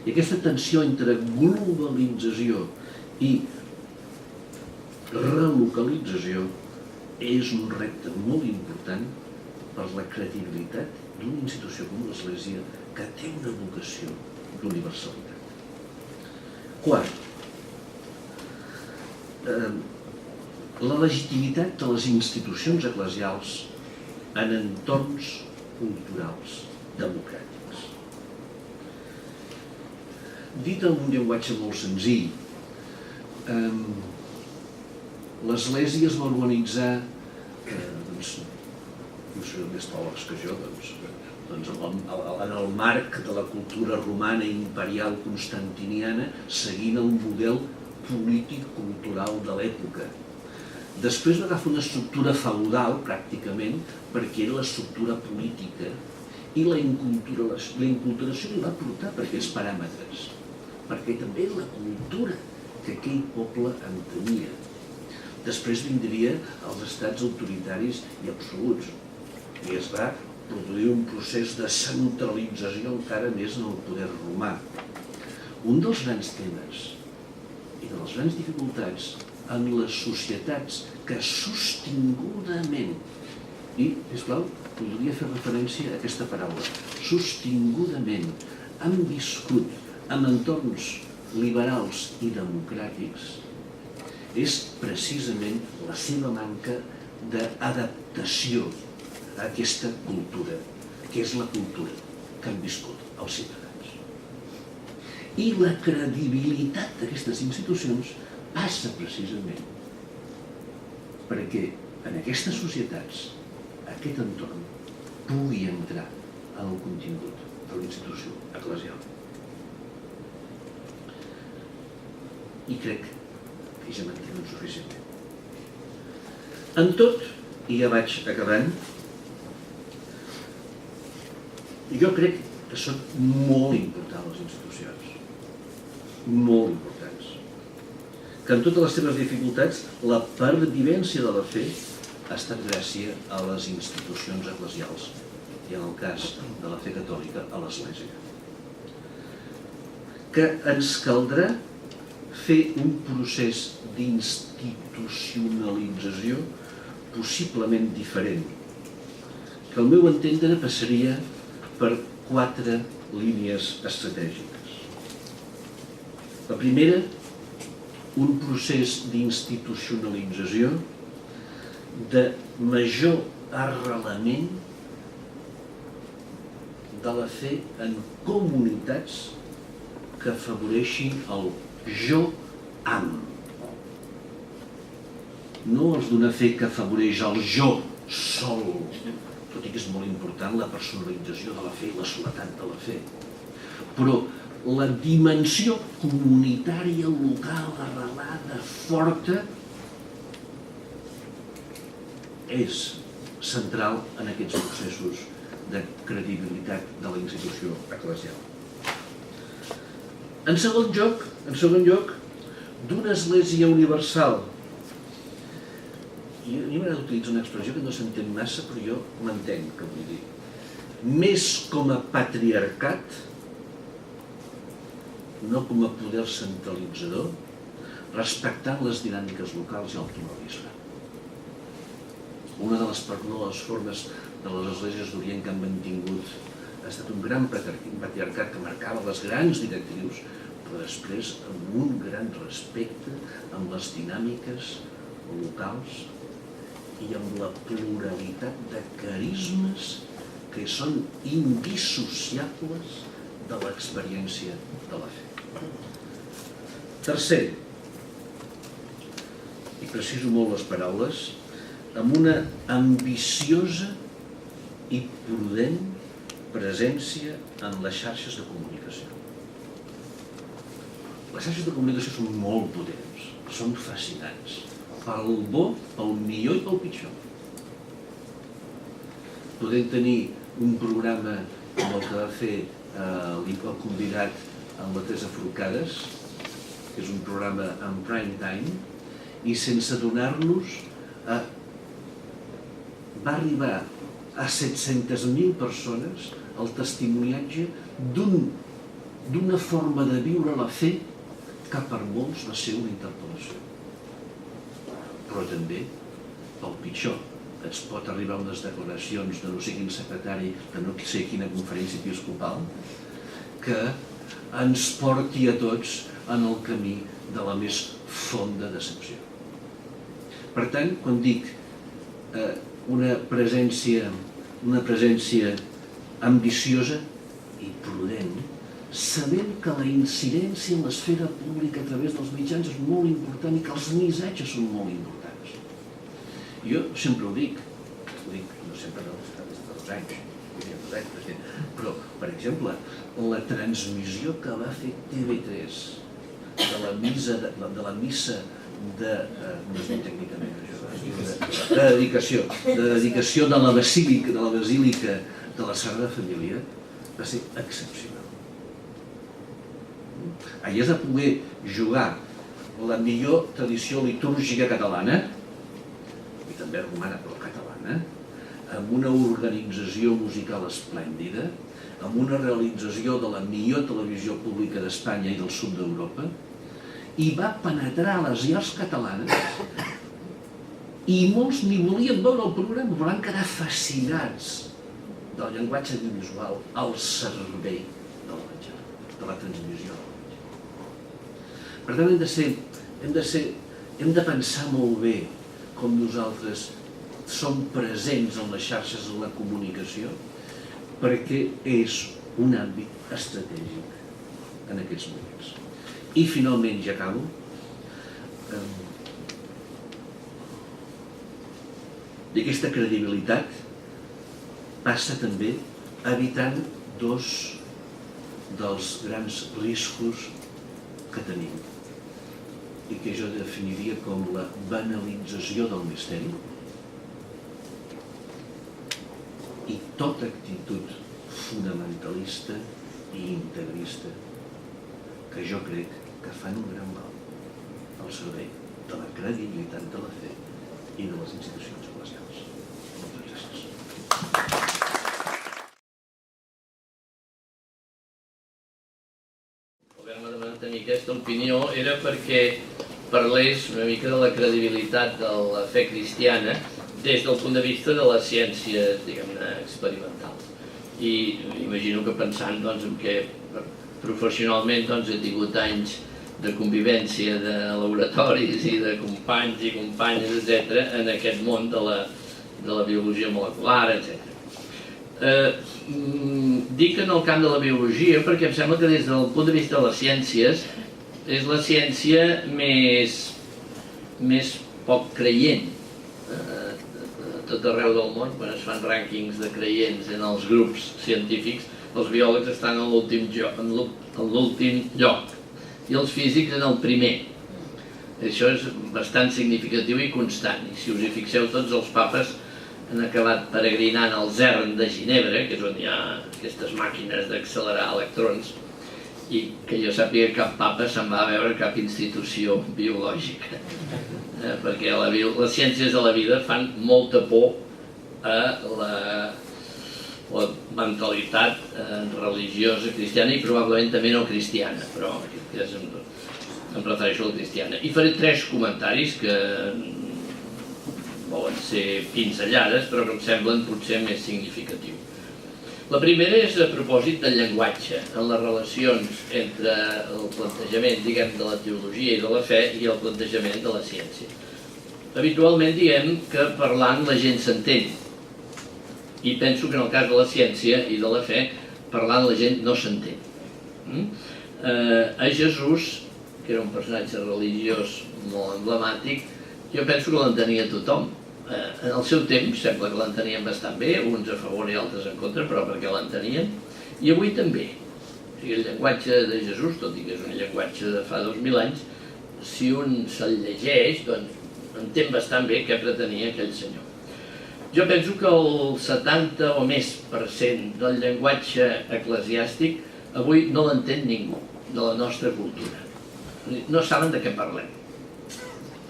I aquesta tensió entre globalització i relocalització és un repte molt important per la credibilitat d'una institució com l'Església que té una vocació d'universalitat. Quart, la legitimitat de les institucions eclesials en entorns culturals democràtics. Dit en un llenguatge molt senzill, l'Església es va organitzar, no sé més teòlegs que jo, en el marc de la cultura romana imperial constantiniana, seguint el model polític-cultural de l'època. Després va agafar una estructura feudal, pràcticament, perquè era l'estructura política, i la inculturació li va portar per aquests paràmetres, perquè també era la cultura que aquell poble entenia. Després vindria els estats autoritaris i absoluts, i es va produir un procés de centralització encara més en el poder romà. Un dels grans temes i de les grans dificultats en les societats que sostingudament, i, sisplau, podria fer referència a aquesta paraula, sostingudament han viscut en entorns liberals i democràtics, és precisament la seva manca d'adaptació a aquesta cultura, que és la cultura que han viscut els ciutadans. I la credibilitat d'aquestes institucions passa precisament perquè en aquestes societats aquest entorn pugui entrar en el contingut de la institució eclesial. I crec que ja m'entenen suficientment. En tot, i ja vaig acabant, jo crec que són molt importants les institucions, molt importants, que en totes les seves dificultats la pervivència de la fe ha estat gràcies a les institucions eclesials i en el cas de la fe catòlica a l'Església. Que ens caldrà fer un procés d'institucionalització possiblement diferent, que al meu entendre passaria per 4 línies estratègiques. La primera, un procés d'institucionalització de major arrelament de la fe en comunitats que afavoreixin el jo am. No els d'una fe que afavoreix el jo sol, tot i que és molt important la personalització de la fe i la soledat de la fe. Però la dimensió comunitària, local, arrelada, forta, és central en aquests processos de credibilitat de la institució eclesial. En segon lloc, d'una església universal. I a mi m'agrada utilitzar una expressió que no s'entén massa, però jo m'entenc, que vull dir. Més com a patriarcat, no com a poder centralitzador, respectant les dinàmiques locals i el pluralisme. Una de les formes de les esglésies d'Orient que han mantingut ha estat un gran patriarcat que marcava les grans directrius, però després amb un gran respecte amb les dinàmiques locals i amb la pluralitat de carismes que són indissociables de l'experiència de la fe. Tercer, i preciso molt les paraules, amb una ambiciosa i prudent presència en les xarxes de comunicació. Les xarxes de comunicació són molt potents, són fascinants, pel bo, pel millor i pel pitjor. Podem tenir un programa com el que va fer el convidat amb la Teresa Forcades, que és un programa en prime time, i sense adonar-nos va arribar a 700.000 persones el testimoniatge d'una forma de viure la fe que per molts va ser una interpel·lació. Però també, pel pitjor, ens pot arribar unes declaracions de no sé quin secretari, de no sé quina conferència episcopal, que ens porti a tots en el camí de la més fonda decepció. Per tant, quan dic una presència ambiciosa i prudent, sabent que la incidència en l'esfera pública a través dels mitjans és molt important i que els missatges són molt importants. Jo sempre ho dic no sempre des de 2 anys, però, per exemple, la transmissió que va fer TV3 de la missa de dedicació de la basílica de la Sagrada Família va ser excepcional. Allà es va poder jugar la millor tradició litúrgica catalana, i també romana però catalana, amb una organització musical esplèndida, amb una realització de la millor televisió pública d'Espanya i del sud d'Europa, i va penetrar a les llars catalanes i molts ni volien veure el programa, però van quedar fascinats del llenguatge audiovisual al servei de l'Evangeli, de la transmissió de l'Evangeli. Per tant, hem de pensar molt bé com nosaltres som presents en les xarxes de la comunicació, perquè és un àmbit estratègic en aquests moments. I finalment, ja acabo, d'aquesta credibilitat passa també evitant 2 dels grans riscos que tenim i que jo definiria com la banalització del misteri i tota actitud fonamentalista i integrista que jo crec que fan un gran mal al servei de la credibilitat de la fe i de les institucions eclesials. Moltes gràcies. Voler-me de mantenir aquesta opinió era perquè parlés una mica de la credibilitat de la fe cristiana des del punt de vista de les ciències, diguem-ne, experimentals. I imagino que pensant que professionalment he tingut anys de convivència de laboratoris i de companys i companyes, etc., en aquest món de la biologia molecular, etc. Dic en el camp de la biologia perquè em sembla que des del punt de vista de les ciències és la ciència més poc creient. A tot arreu del món, quan es fan rànquings de creients en els grups científics, els biòlegs estan en l'últim lloc i els físics en el primer. Això és bastant significatiu i constant. I si us hi fixeu, tots els papes han acabat peregrinant al CERN de Ginebra, que és on hi ha aquestes màquines d'accelerar electrons, i que jo sàpiga cap papa se'n va a veure cap institució biològica. Perquè les ciències de la vida fan molta por a la mentalitat religiosa cristiana i probablement també no cristiana, però en aquest cas em refereixo a la cristiana. I faré 3 comentaris que volen ser pinzellades, però que em semblen potser més significatius. La primera és a propòsit del llenguatge, en les relacions entre el plantejament, diguem, de la teologia i de la fe i el plantejament de la ciència. Habitualment diem que parlant la gent s'entén, i penso que en el cas de la ciència i de la fe, parlant la gent no s'entén. A Jesús, que era un personatge religiós molt emblemàtic, jo penso que l'entenia tothom. En el seu temps sembla que l'entenien bastant bé, uns a favor i altres en contra, però perquè l'entenien, i avui també. O sigui, el llenguatge de Jesús, tot i que és un llenguatge de fa 2000 anys, si un se'l llegeix, doncs entén bastant bé què pretenia aquell senyor. Jo penso que el 70 o més % del llenguatge eclesiàstic avui no l'entén ningú, de la nostra cultura. No saben de què parlem.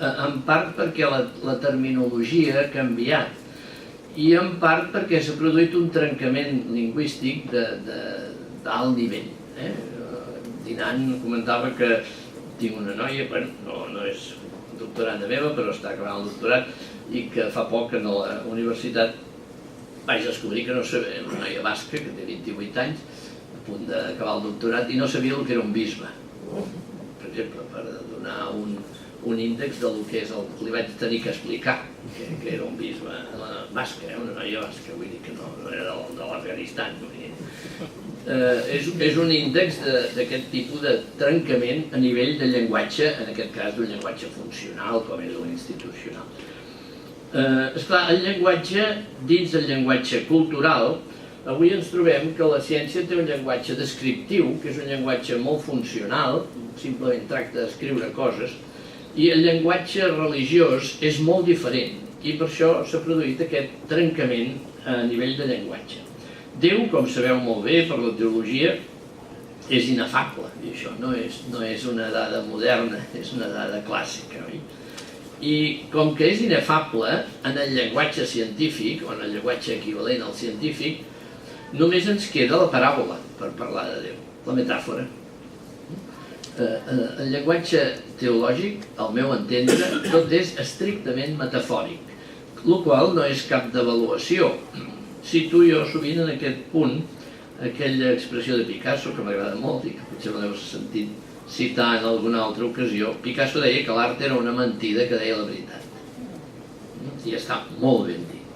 En part perquè la terminologia ha canviat i en part perquè s'ha produït un trencament lingüístic d'alt nivell. Dinant comentava que tinc una noia, no és doctoranda meva, però està acabant el doctorat, i que fa poc a la universitat vaig descobrir que no sabia, una noia basca que té 28 anys, a punt d'acabar el doctorat, i no sabia el que era un bisbe. Per exemple, per donar un índex del que és el que li vaig tenir que explicar, que era un bisbe basca, una noia basca, vull dir que no era de l'Afganistan. És un índex d'aquest tipus de trencament a nivell de llenguatge, en aquest cas d'un llenguatge funcional com és l'institucional. Esclar, el llenguatge, dins del llenguatge cultural, avui ens trobem que la ciència té un llenguatge descriptiu, que és un llenguatge molt funcional, simplement tracta d'escriure coses, i el llenguatge religiós és molt diferent, i per això s'ha produït aquest trencament a nivell de llenguatge. Déu, com sabeu molt bé per la teologia, és inefable, i això no és una dada moderna, és una dada clàssica, oi? I com que és inefable, en el llenguatge científic, o en el llenguatge equivalent al científic, només ens queda la paràbola per parlar de Déu, la metàfora. El llenguatge teològic, al meu entendre, tot és estrictament metafòric, el qual no és cap devaluació. Cito jo sovint en aquest punt aquella expressió de Picasso que m'agrada molt i que potser l'heu sentit citar en alguna altra ocasió. Picasso deia que l'art era una mentida que deia la veritat. I està molt ben dit.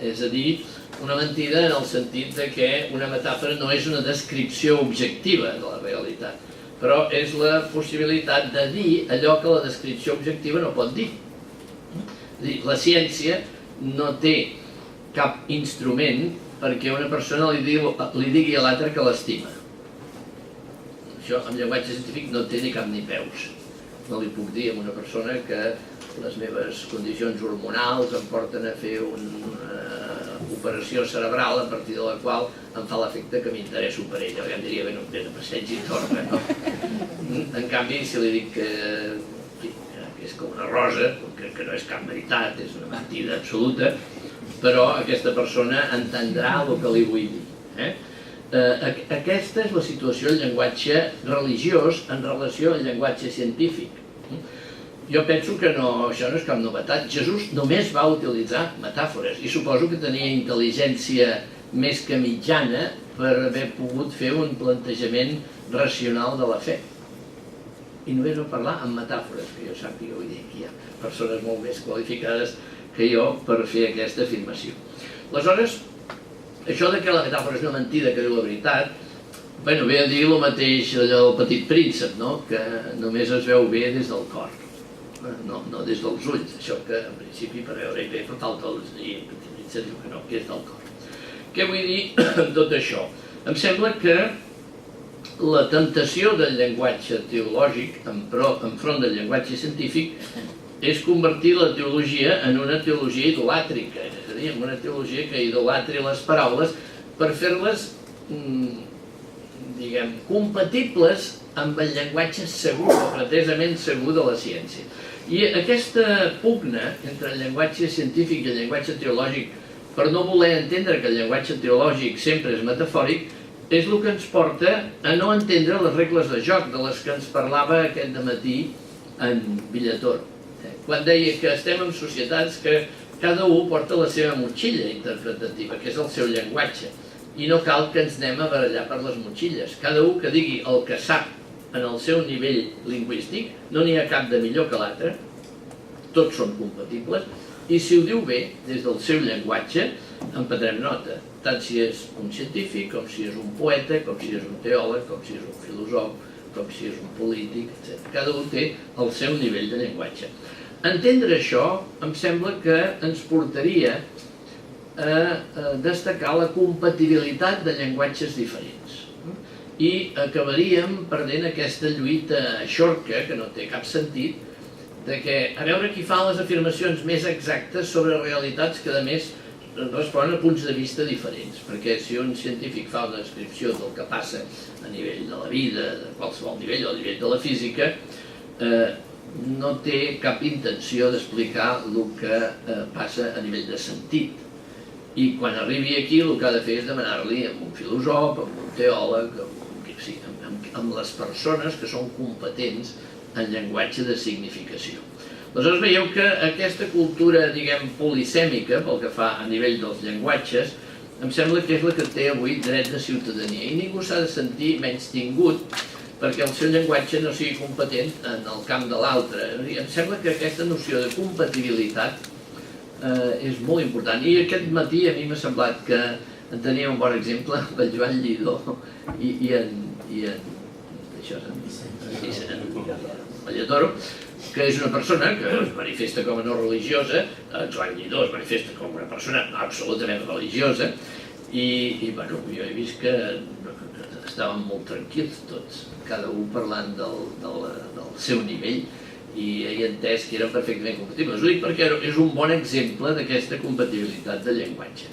És a dir, una mentida en el sentit que una metàfora no és una descripció objectiva de la realitat, però és la possibilitat de dir allò que la descripció objectiva no pot dir. És a dir, la ciència no té cap instrument perquè una persona li digui a l'altre que l'estima. Això en llenguatge científic no té ni cap ni peus. No li puc dir a una persona que les meves condicions hormonals em porten a fer una operació cerebral a partir de la qual em fa l'efecte que m'interesso per ella. Ja em diria, bé, no, de passeig i torna, no? En canvi, si li dic que és com una rosa, que no és cap veritat, és una mentida absoluta, però aquesta persona entendrà el que li vull dir. Aquesta és la situació del llenguatge religiós en relació al llenguatge científic. Jo penso que això no és cap novetat. Jesús només va utilitzar metàfores i suposo que tenia intel·ligència més que mitjana per haver pogut fer un plantejament racional de la fe. I només va parlar amb metàfores, que jo sàpiga, vull dir, que hi ha persones molt més qualificades que jo per fer aquesta afirmació. Aleshores, això de que la metàfora és una mentida que diu la veritat, ve a dir el mateix del Petit Príncep, que només es veu bé des del cor, no des dels ulls, això que en principi per veure-hi bé fa falta els ulls, i el Petit Príncep diu que no, que és del cor. Què vull dir amb tot això? Em sembla que la temptació del llenguatge teològic enfront del llenguatge científic és convertir la teologia en una teologia idolàtrica, és a dir, en una teologia que idolatri les paraules per fer-les, diguem, compatibles amb el llenguatge segur, o pretesament segur de la ciència. I aquesta pugna entre el llenguatge científic i el llenguatge teològic, per no voler entendre que el llenguatge teològic sempre és metafòric, és el que ens porta a no entendre les regles de joc de les que ens parlava aquest dematí en Villatoro, quan deia que estem en societats que cada un porta la seva motxilla interpretativa, que és el seu llenguatge, i no cal que ens anem a barallar per les motxilles. Cada un que digui el que sap en el seu nivell lingüístic, no n'hi ha cap de millor que l'altre, tots són compatibles, i si ho diu bé, des del seu llenguatge, en prendrem nota, tant si és un científic, com si és un poeta, com si és un teòleg, com si és un filòsof, com si és un polític, etc. Cada un té el seu nivell de llenguatge. Entendre això em sembla que ens portaria a destacar la compatibilitat de llenguatges diferents i acabaríem perdent aquesta lluita xorca, que no té cap sentit, de que a veure qui fa les afirmacions més exactes sobre realitats que a més responen a punts de vista diferents, perquè si un científic fa una descripció del que passa a nivell de la vida, de qualsevol nivell, o a nivell de la física, no té cap intenció d'explicar el que passa a nivell de sentit. I quan arribi aquí el que ha de fer és demanar-li a un filòsof, a un teòleg, amb les persones que són competents en llenguatge de significació. Aleshores veieu que aquesta cultura, diguem, polisèmica, pel que fa a nivell dels llenguatges, em sembla que és la que té avui dret de ciutadania. I ningú s'ha de sentir menystingut perquè el seu llenguatge no sigui competent en el camp de l'altre. Em sembla que aquesta noció de compatibilitat és molt important. I aquest matí a mi m'ha semblat que en tenia un bon exemple el Joan Lledó i en Lletoro, que és una persona que es manifesta com a no religiosa. Joan Lledó es manifesta com una persona absolutament religiosa i bueno, jo he vist que estaven molt tranquils tots, cada un parlant del seu nivell, i he entès que eren perfectament compatibles. Ho dic perquè és un bon exemple d'aquesta compatibilitat de llenguatge.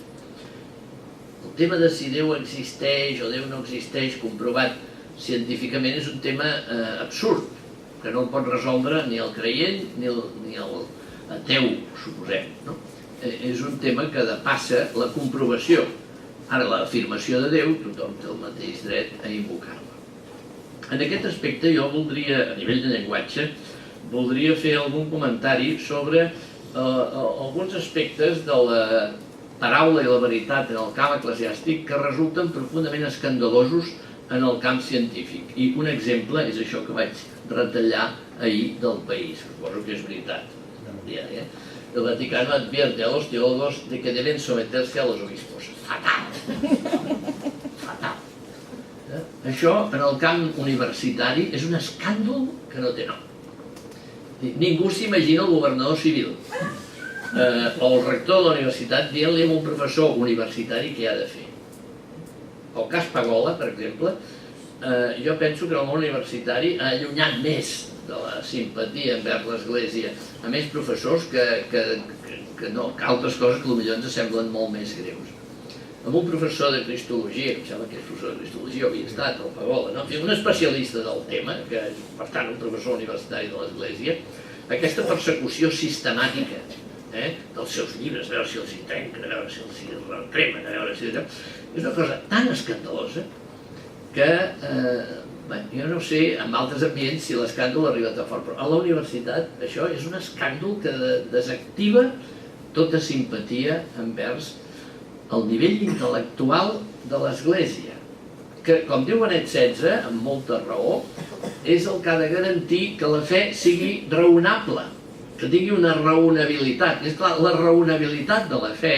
El tema de si Déu existeix o Déu no existeix comprovat científicament és un tema absurd, que no el pot resoldre ni el creient ni el ateu, suposem. És un tema que depassa la comprovació. Ara, l'afirmació de Déu, tothom té el mateix dret a invocar-la. En aquest aspecte jo voldria, a nivell de llenguatge, voldria fer algun comentari sobre alguns aspectes de la paraula i la veritat en el camp eclesiàstic que resulten profundament escandalosos en el camp científic. I un exemple és això que vaig retallar ahir del País, suposo que és veritat. El Vaticano advierte a los teólogos de que deben someterse a los obispos. Fatal! Fatal! Això, en el camp universitari, és un escàndol que no té nom. Ningú s'imagina el governador civil o el rector de la universitat dient-li a un professor universitari què ha de fer. El cas Pagola, per exemple, jo penso que el món universitari ha allunyat més de la simpatia envers l'Església a més professors que altres coses que potser ens semblen molt més greus. Amb un professor de Cristologia, em sembla que és professor de Cristologia, havia estat al Pagola, un especialista del tema, que és, per tant, un professor universitari de l'Església, aquesta persecució sistemàtica dels seus llibres, a veure si els hi trenquen, a veure si els hi recremen, a veure si... És una cosa tan escandalosa que jo no sé en altres ambients si l'escàndol ha arribat a fort, però a la universitat això és un escàndol que desactiva tota simpatia envers el nivell intel·lectual de l'Església, que, com diu Benet XVI, amb molta raó, és el que ha de garantir que la fe sigui raonable, que tingui una raonabilitat. És clar, la raonabilitat de la fe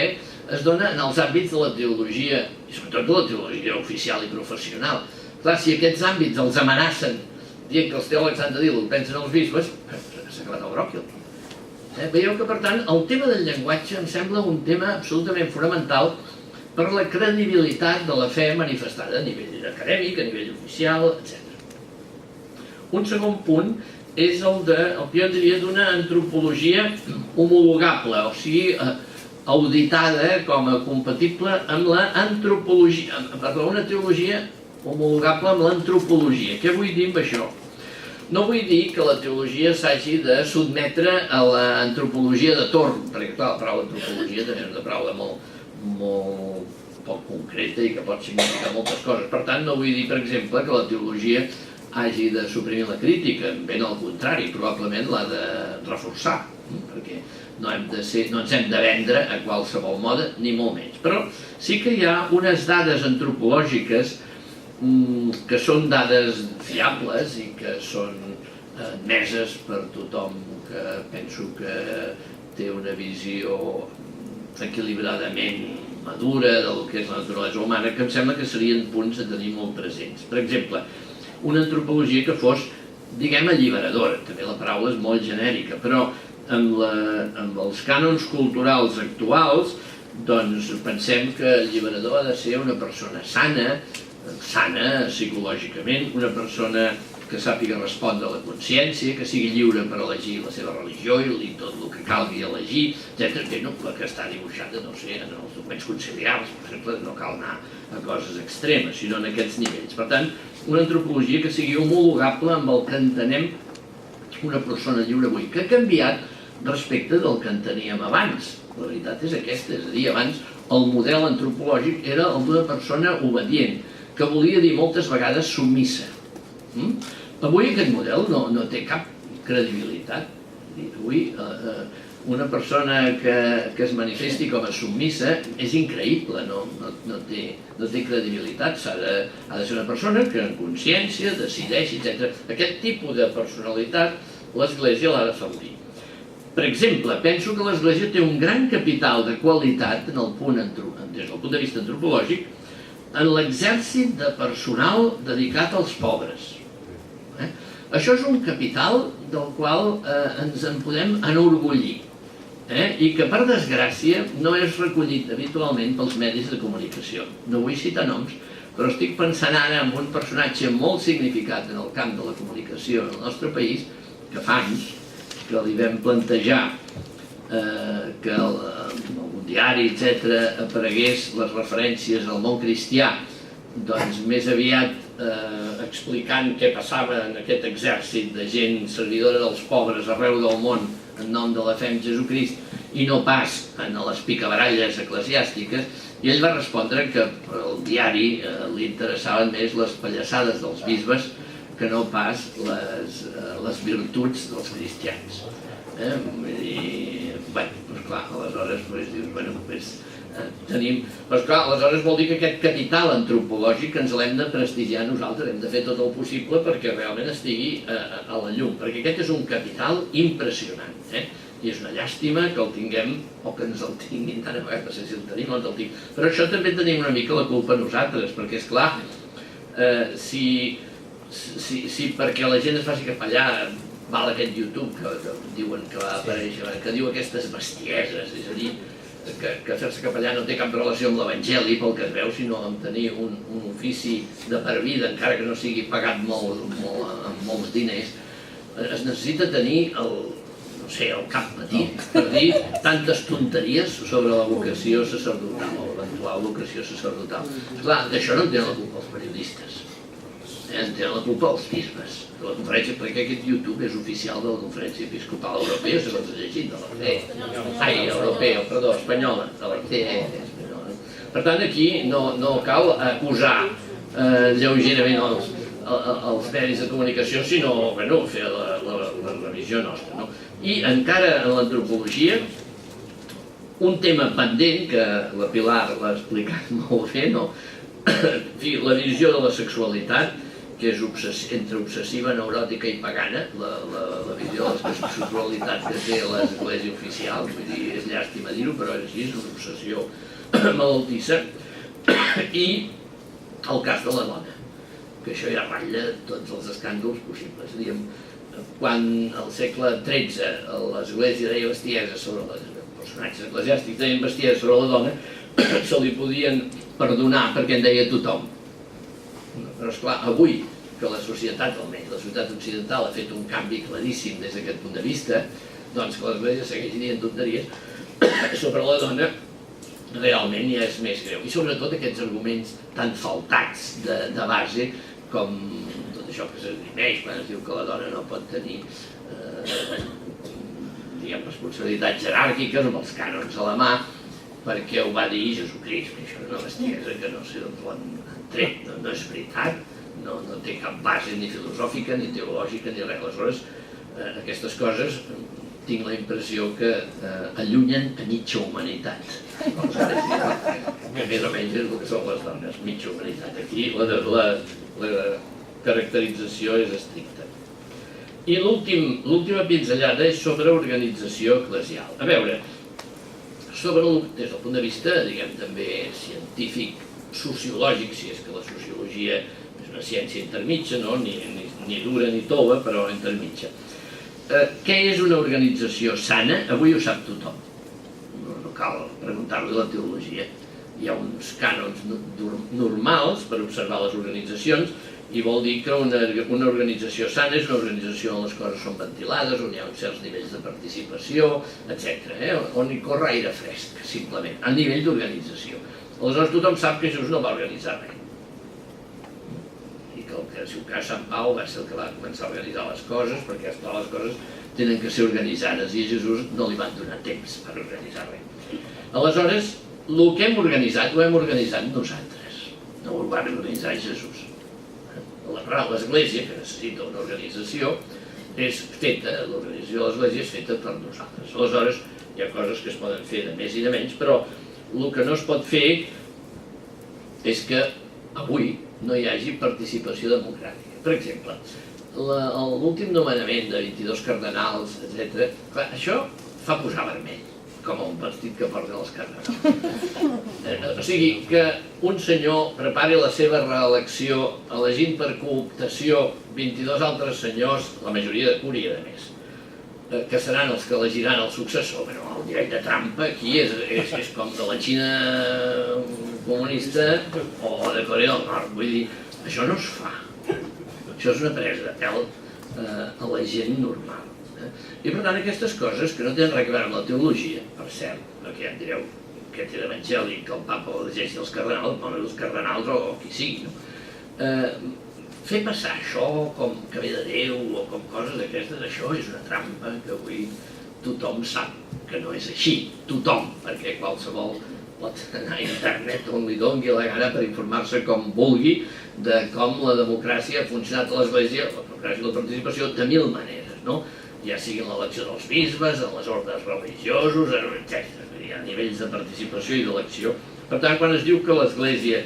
es dona en els àmbits de la teologia, i sobretot de la teologia oficial i professional. Clar, si aquests àmbits els amenacen dient que els teòlegs han de dir el que pensen els bisbes, s'ha acabat el bròquil. Veieu que, per tant, el tema del llenguatge em sembla un tema absolutament fonamental per la credibilitat de la fe manifestada a nivell acadèmic, a nivell oficial, etc. Un segon punt és el que jo diria d'una antropologia homologable, o sigui, auditada com a compatible amb l'antropologia, perdó, una teologia homologable amb l'antropologia. Què vull dir amb això? No vull dir que la teologia s'hagi de sotmetre a l'antropologia de torn, perquè clar, la paraula antropologia també és una paraula molt poc concreta i que pot significar moltes coses. Per tant, no vull dir, per exemple, que la teologia hagi de suprimir la crítica, ben al contrari, probablement l'ha de reforçar, perquè no ens hem de vendre a qualsevol moda, ni molt menys. Però sí que hi ha unes dades antropològiques que són dades fiables i que són admeses per tothom que penso que té una visió equilibradament madura del que és la naturalesa humana, que em sembla que serien punts a tenir molt presents. Per exemple, una antropologia que fos, diguem, alliberadora, també la paraula és molt genèrica, però amb els cànons culturals actuals, doncs pensem que alliberador ha de ser una persona sana psicològicament, una persona que sàpiga respondre a la consciència, que sigui lliure per elegir la seva religió i tot el que calgui elegir, etc. La que està dibuixada, no sé, en els documents conciliars, per exemple, no cal anar a coses extremes, sinó en aquests nivells. Per tant, una antropologia que sigui homologable amb el que entenem una persona lliure avui, que ha canviat respecte del que en teníem abans. La veritat és aquesta, és a dir, abans el model antropològic era el d'una persona obedient, que volia dir moltes vegades submissa. Avui aquest model no té cap credibilitat. Avui una persona que es manifesti com a submissa és increïble, no té credibilitat. Ha de ser una persona que en consciència decideixi, etc. Aquest tipus de personalitat l'Església l'ha d'afavorir. Per exemple, penso que l'Església té un gran capital de qualitat des del punt de vista antropològic en l'exèrcit de personal dedicat als pobres. Això és un capital del qual ens en podem enorgullir i que, per desgràcia, no és recollit habitualment pels medis de comunicació. No vull citar noms, però estic pensant ara en un personatge molt significat en el camp de la comunicació en el nostre país, que fa anys que li vam plantejar que en algun diari, etc., aparegués les referències al món cristià, doncs més aviat explicant què passava en aquest exèrcit de gent servidora dels pobres arreu del món en nom de la fe en Jesucrist i no pas en les picabaralles eclesiàstiques, i ell va respondre que al diari li interessaven més les pallassades dels bisbes que no pas les virtuts dels cristians. I, bé, doncs clar, aleshores dius, bueno, tenim... Però clar, aleshores vol dir que aquest capital antropològic ens l'hem de prestigiar nosaltres, hem de fer tot el possible perquè realment estigui a la llum, perquè aquest és un capital impressionant, i és una llàstima que el tinguem o que ens el tinguin, tant a vegades no sé si el tenim o ens el tinguin, però això també tenim una mica la culpa nosaltres, perquè és clar, si perquè la gent es faci capellà val aquest YouTube que diuen que va aparèixer, que diu aquestes bestieses, és a dir, que fer-se capellà no té cap relació amb l'Evangeli pel que es veu, sinó amb tenir un ofici de per vida, encara que no sigui pagat amb molts diners. Es necessita tenir el cap petit per dir tantes tonteries sobre la vocació sacerdotal o l'eventual vocació sacerdotal. Esclar, d'això no en tenen la culpa els periodistes, en tenen la culpa els bisbes de la conferència, perquè aquest YouTube és oficial de la Conferència Episcopal Europea, segons he llegit, de la CE, espanyola, de la CE espanyola. Per tant, aquí no cal acusar lleugerament els medis de comunicació, sinó fer la revisió nostra. I encara en l'antropologia, un tema pendent, que la Pilar l'ha explicat molt bé, la visió de la sexualitat, que és entre obsessiva, neuròtica i pagana, la visió de la sexualitat que té l'Església oficial, vull dir, és llàstima dir-ho, però és així, és una obsessió malaltissa, i el cas de la dona, que això ja ratlla tots els escàndols possibles. Quan al segle XIII l'Església deia bestieses sobre els personatges eclesiàstics, deien bestieses sobre la dona, se li podien perdonar perquè en deia tothom. Però esclar, avui que la societat, almenys la societat occidental, ha fet un canvi claríssim des d'aquest punt de vista, doncs que l'Església segueix dient tonteries sobre la dona, realment ja és més greu. I sobretot aquests arguments tan faltats de base, com tot això que s'esgrimeix quan es diu que la dona no pot tenir responsabilitats jeràrquiques amb els cànons a la mà, perquè ho va dir Jesucrist, que això és una bestiesa que no sé d'on l'han tret, no és veritat, no té cap base ni filosòfica, ni teològica, ni res. Aleshores, aquestes coses tinc la impressió que allunyen a mitja humanitat. Més o menys és el que són les dones, mitja humanitat. Aquí la caracterització és estricta. I l'última pinzellada és sobre organització eclesial. A veure, des del punt de vista, diguem, també científic, sociològic, si és que la sociologia és una ciència intermitja, ni dura ni tova, però intermitja. Què és una organització sana? Avui ho sap tothom. No cal preguntar-li a la teologia. Hi ha uns cànons normals per observar les organitzacions i vol dir que una organització sana és una organització on les coses són ventilades, on hi ha uns certs nivells de participació, etc. On hi corre aire fresc, simplement, a nivell d'organització. Aleshores tothom sap que Jesús no va organitzar res. I que el que, si un cas Sant Pau va ser el que va començar a organitzar les coses, perquè esclar, les coses tenen que ser organitzades i a Jesús no li van donar temps per organitzar res. Aleshores, el que hem organitzat ho hem organitzat nosaltres, no ho va organitzar Jesús. L'Església, que necessita una organització, és feta, l'organització de l'Església és feta per nosaltres. Aleshores, hi ha coses que es poden fer de més i de menys, però el que no es pot fer és que avui no hi hagi participació democràtica. Per exemple, l'últim nomenament de 22 cardenals, etc., això fa posar vermell, com un vestit que porten els cardenals. O sigui, que un senyor prepari la seva reelecció elegint per cooptació 22 altres senyors, la majoria de cúria, a més, que seran els que elegiran el successor. Però el nivell de trampa aquí és com de la Xina comunista o de Corea del Nord. Vull dir, això no es fa. Això és una presa de pèl a la gent normal. I per tant aquestes coses que no tenen res a veure amb la teologia, per cert, perquè ja em direu que té d'evangèlic que el papa elegeixi els cardenals o qui sigui, fer passar això com que ve de Déu o com coses d'aquestes, això és una trampa que avui tothom sap que no és així, tothom, perquè qualsevol pot anar a internet on li doni la gana per informar-se com vulgui de com la democràcia ha funcionat a l'Església, la democràcia i la participació, de mil maneres, no? Ja sigui en l'elecció dels bisbes, en les ordres religiosos, etc. Hi ha nivells de participació i d'elecció. Per tant, quan es diu que l'Església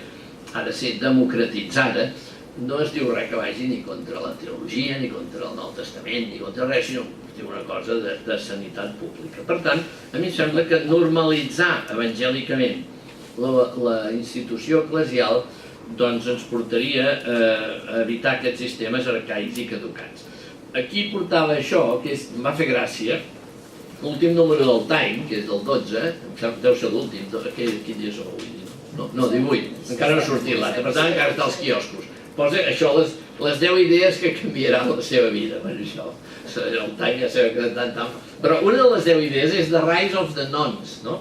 ha de ser democratitzada, no es diu res que vagi ni contra la teologia, ni contra el Nou Testament, ni contra res, sinó es diu una cosa de sanitat pública. Per tant, a mi em sembla que normalitzar evangèlicament la institució eclesial doncs ens portaria a evitar aquests sistemes arcaics i caducats. Aquí portava això, que em va fer gràcia, l'últim número del Time, que és del 12, deu ser l'últim, quin dia és avui? No, 18, encara no ha sortit l'altre, per tant encara està als quioscos. Posa això, les 10 idees que canviaran la seva vida, per això, el Time ja sé que tant. Però una de les 10 idees és The Rise of the Nones, no?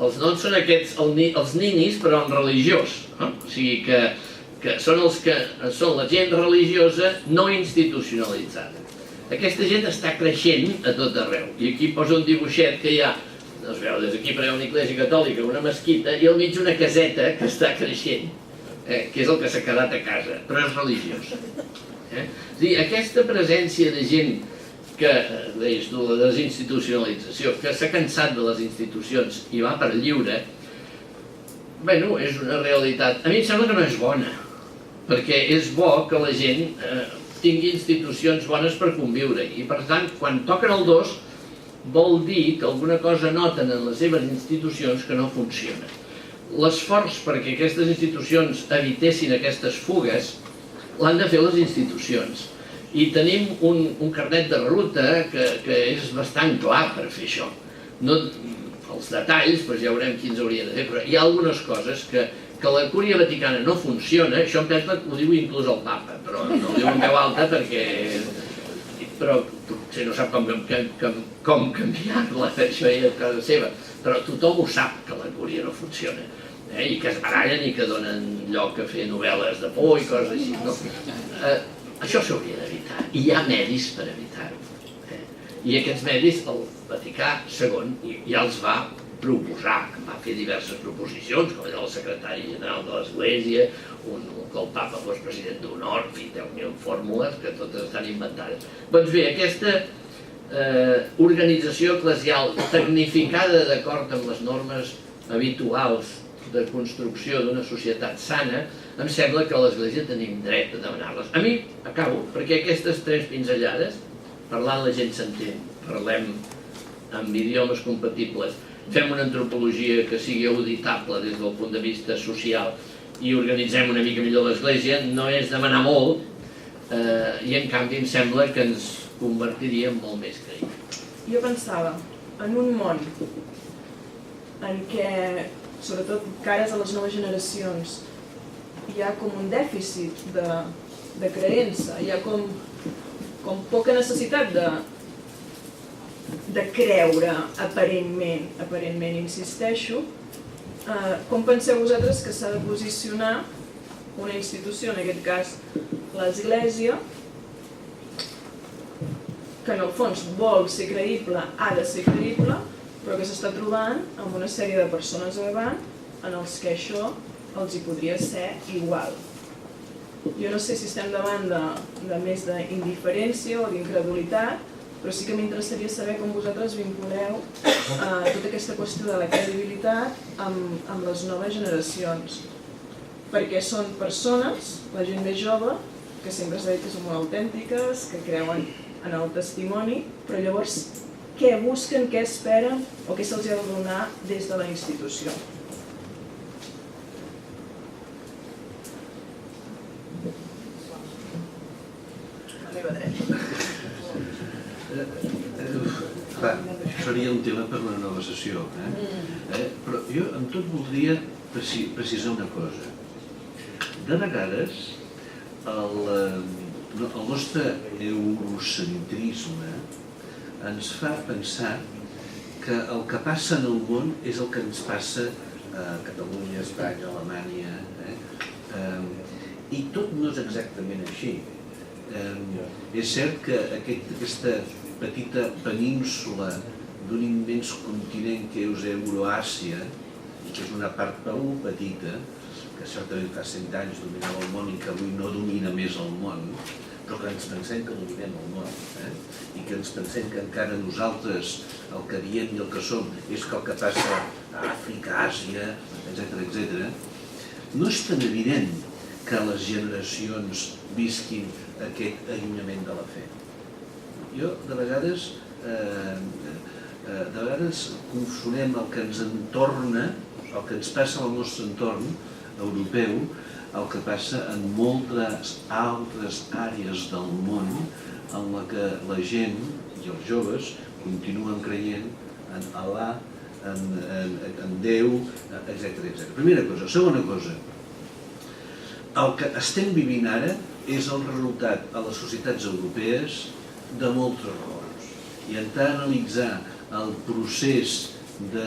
Els nons són aquests, els ninis, però en religiós, o sigui que són la gent religiosa no institucionalitzada. Aquesta gent està creixent a tot arreu. I aquí posa un dibuixet que hi ha, no es veu, des d'aquí pareu una església catòlica, una mesquita, i al mig una caseta que està creixent, que és el que s'ha quedat a casa, però és religiós. És dir, aquesta presència de gent que, deies tu, la desinstitucionalització, que s'ha cansat de les institucions i va per lliure, bueno, és una realitat. A mi em sembla que no és bona, perquè és bo que la gent tingui institucions bones per conviure i per tant quan toquen el dos vol dir que alguna cosa noten en les seves institucions que no funciona. L'esforç perquè aquestes institucions evitessin aquestes fugues l'han de fer les institucions i tenim un carnet de ruta que és bastant clar per fer això. Els detalls, ja veurem quins hauria de fer, però hi ha algunes coses que la Cúria Vaticana no funciona, això em pensa que ho diu inclús el papa, però no ho diu en veu alta perquè... però potser no sap com canviar-la, això ja és cosa seva, però tothom ho sap que la Cúria no funciona, i que es barallen i que donen lloc a fer novel·les de por i coses així. Això s'hauria d'evitar, i hi ha medis per evitar-ho. I aquests medis el Vaticà II ja els va proposar, va fer diverses proposicions, com era el secretari general de l'Església, que el papa fos president d'honor, en fi, 10.000 fórmules que totes estan inventades. Doncs bé, aquesta organització eclesial tecnificada d'acord amb les normes habituals de construcció d'una societat sana, em sembla que a l'Església tenim dret a demanar-les. A mi, acabo, perquè aquestes 3 pinzellades, parlant la gent s'entén, parlem amb idiomes compatibles, fem una antropologia que sigui auditable des del punt de vista social i organitzem una mica millor l'Església, no és demanar molt i en canvi em sembla que ens convertiria en molt més creïble. Jo pensava, en un món en què, sobretot cares a les noves generacions, hi ha com un dèficit de creença, hi ha com poca necessitat de creure aparentment insisteixo, com penseu vosaltres que s'ha de posicionar una institució, en aquest cas l'Església, que que en el fons vol ser creïble, ha de ser creïble, però que s'està trobant amb una sèrie de persones davant en els que això els hi podria ser igual. Jo no sé si estem davant de més d'indiferència o d'incredulitat, però sí que m'interessaria saber com vosaltres vinculeu tota aquesta qüestió de la credibilitat amb les noves generacions. Perquè són persones, la gent més jove, que sempre s'ha dit que són molt autèntiques, que creuen en el testimoni, però llavors què busquen, què esperen o què se'ls ha de donar des de la institució. A la meva dreta. Clar, seria un tema per una nova sessió, però jo amb tot voldria precisar una cosa. De vegades el nostre eurocentrisme ens fa pensar que el que passa en el món és el que ens passa a Catalunya, Espanya, Alemanya, i tot no és exactament així. És cert que aquesta petita península d'un immens continent que és Euroàsia, que és una part prou petita, que certament fa 100 anys dominava el món i que avui no domina més el món, però que ens pensem que dominem el món, i que ens pensem que encara nosaltres el que diem i el que som és que el que passa a Àfrica, Àsia, etc. No és tan evident que les generacions visquin aquest allunyament de la fe. Jo, de vegades confonem el que ens entorna, el que ens passa al nostre entorn europeu, el que passa en moltes altres àrees del món en la que la gent i els joves continuen creient en Alà, en Déu, etc. Primera cosa. Segona cosa, el que estem vivint ara és el resultat a les societats europees de molts errors. I entrar a analitzar el procés de...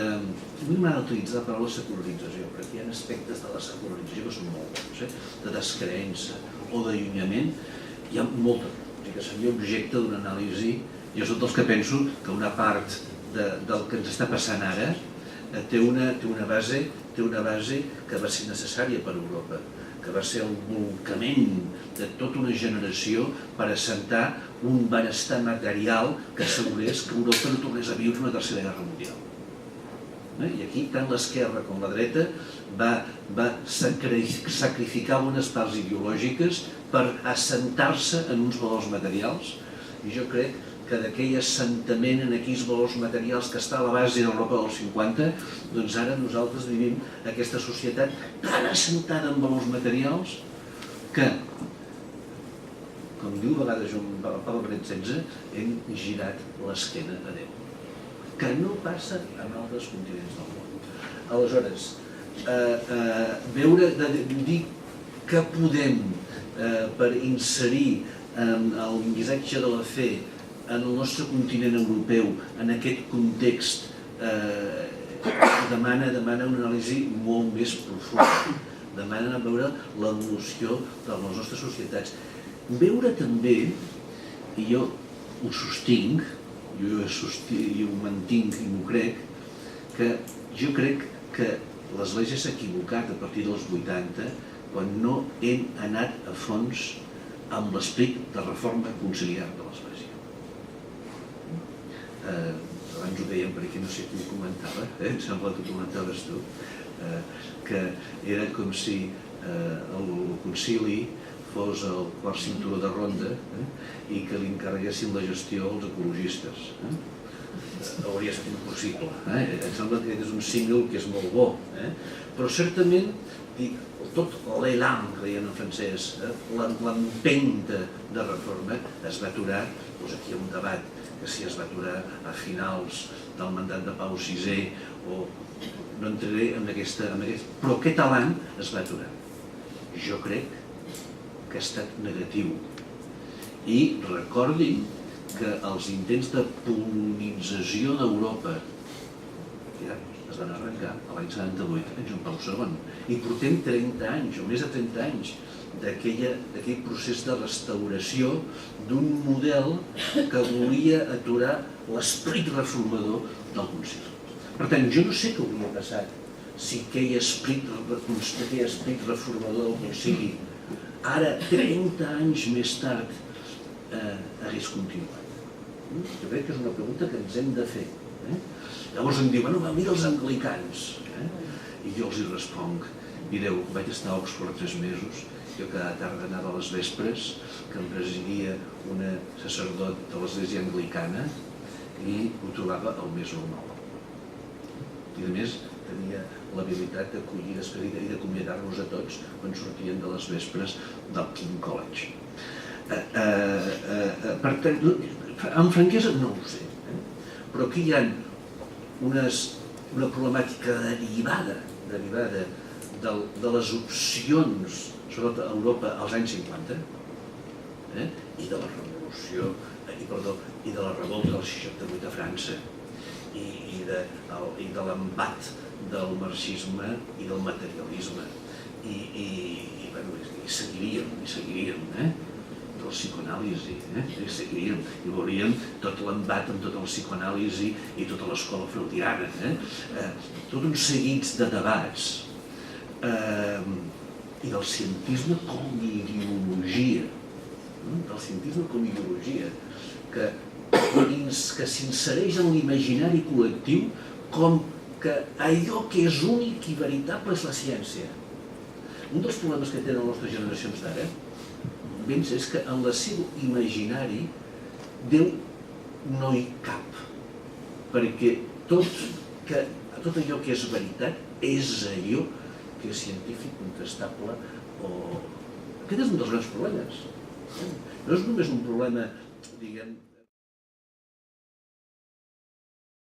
No m'ha d'utilitzar la paraula secularització, perquè hi ha aspectes de la secularització que són molt bons, de descreença o d'allunyament, hi ha molta, que seria objecte d'una anàlisi. Jo soc dels que penso que una part del que ens està passant ara té una base que va ser necessària per a Europa, que va ser el bolcament de tota una generació per assentar un benestar material que assegurés que Europa no tornés a viure una tercera guerra mundial. I aquí tant l'esquerra com la dreta va sacrificar unes parts ideològiques per assentar-se en uns valors materials, i jo crec que d'aquell assentament en aquells valors materials que està a la base d'Europa dels 50, doncs ara nosaltres vivim aquesta societat tan assentada en valors materials que, com diu a vegades el Papa Benet XVI, hem girat l'esquena a Déu, que no passa en altres continents del món. Aleshores, dir que podem per inserir el missatge de la fe en el nostre continent europeu, en aquest context, demana una anàlisi molt més profunda, demana veure l'evolució de les nostres societats. Veure també, i jo ho sostinc, jo ho mantinc i m'ho crec, que jo crec que l'Església s'ha equivocat a partir dels 80 quan no hem anat a fons amb l'esperit de reforma conciliar de l'Església. Abans ho dèiem perquè no sé qui ho comentava, em sembla que ho comentaves tu, que era com si el concili fos el quart cinturó de ronda i que li encarreguessin la gestió als ecologistes. Hauria estat impossible. Em sembla que és un símil que és molt bo. Però certament, tot l'élan, que deien en francès, l'empenta de reforma es va aturar, doncs aquí hi ha un debat, que si es va aturar a finals del mandat de Pau VI o... No entraré en aquest... Però aquest elan es va aturar. Jo crec que ha estat negatiu. I recordin que els intents de polonització d'Europa, ja es van arrencar a l'any 78 en Joan Pau II. I portem 30 anys, o més de 30 anys, d'aquell procés de restauració d'un model que volia aturar l'esperit reformador del concili. Per tant, jo no sé què hauria passat si aquell esperit reformador del concili, ara, 30 anys més tard, hagués continuat. Jo crec que és una pregunta que ens hem de fer. Llavors em diuen, mira els anglicans. I jo els hi responc, mireu, vaig estar a Oxford 3 mesos, jo cada tarda anava a les vespres, que em presidia una sacerdot de l'església anglicana i ho trobava el més normal. I a més tenia l'habilitat d'acollir i d'acomiadar-nos a tots quan sortien de les vespres del King College. Per tant, amb franquesa no ho sé, però aquí hi ha una problemàtica derivada de les opcions, sobretot a Europa als anys 50, i de la revolució, i de la revolta del 68 a França, i de l'embat del marxisme i del materialisme, i seguiríem, del psicoanàlisi, i seguiríem, i veuríem tot l'embat amb tota la psicoanàlisi i tota l'escola freudiana, tot un seguit de debats, i del cientisme com a ideologia, que s'insereix en l'imaginari col·lectiu com que allò que és únic i veritable és la ciència. Un dels problemes que tenen les nostres generacions d'ara és que en el seu imaginari Déu no hi cap, perquè tot allò que és veritat és allò que és científic, contrastable, o... Aquest és un dels grans problemes. No és només un problema, diguem,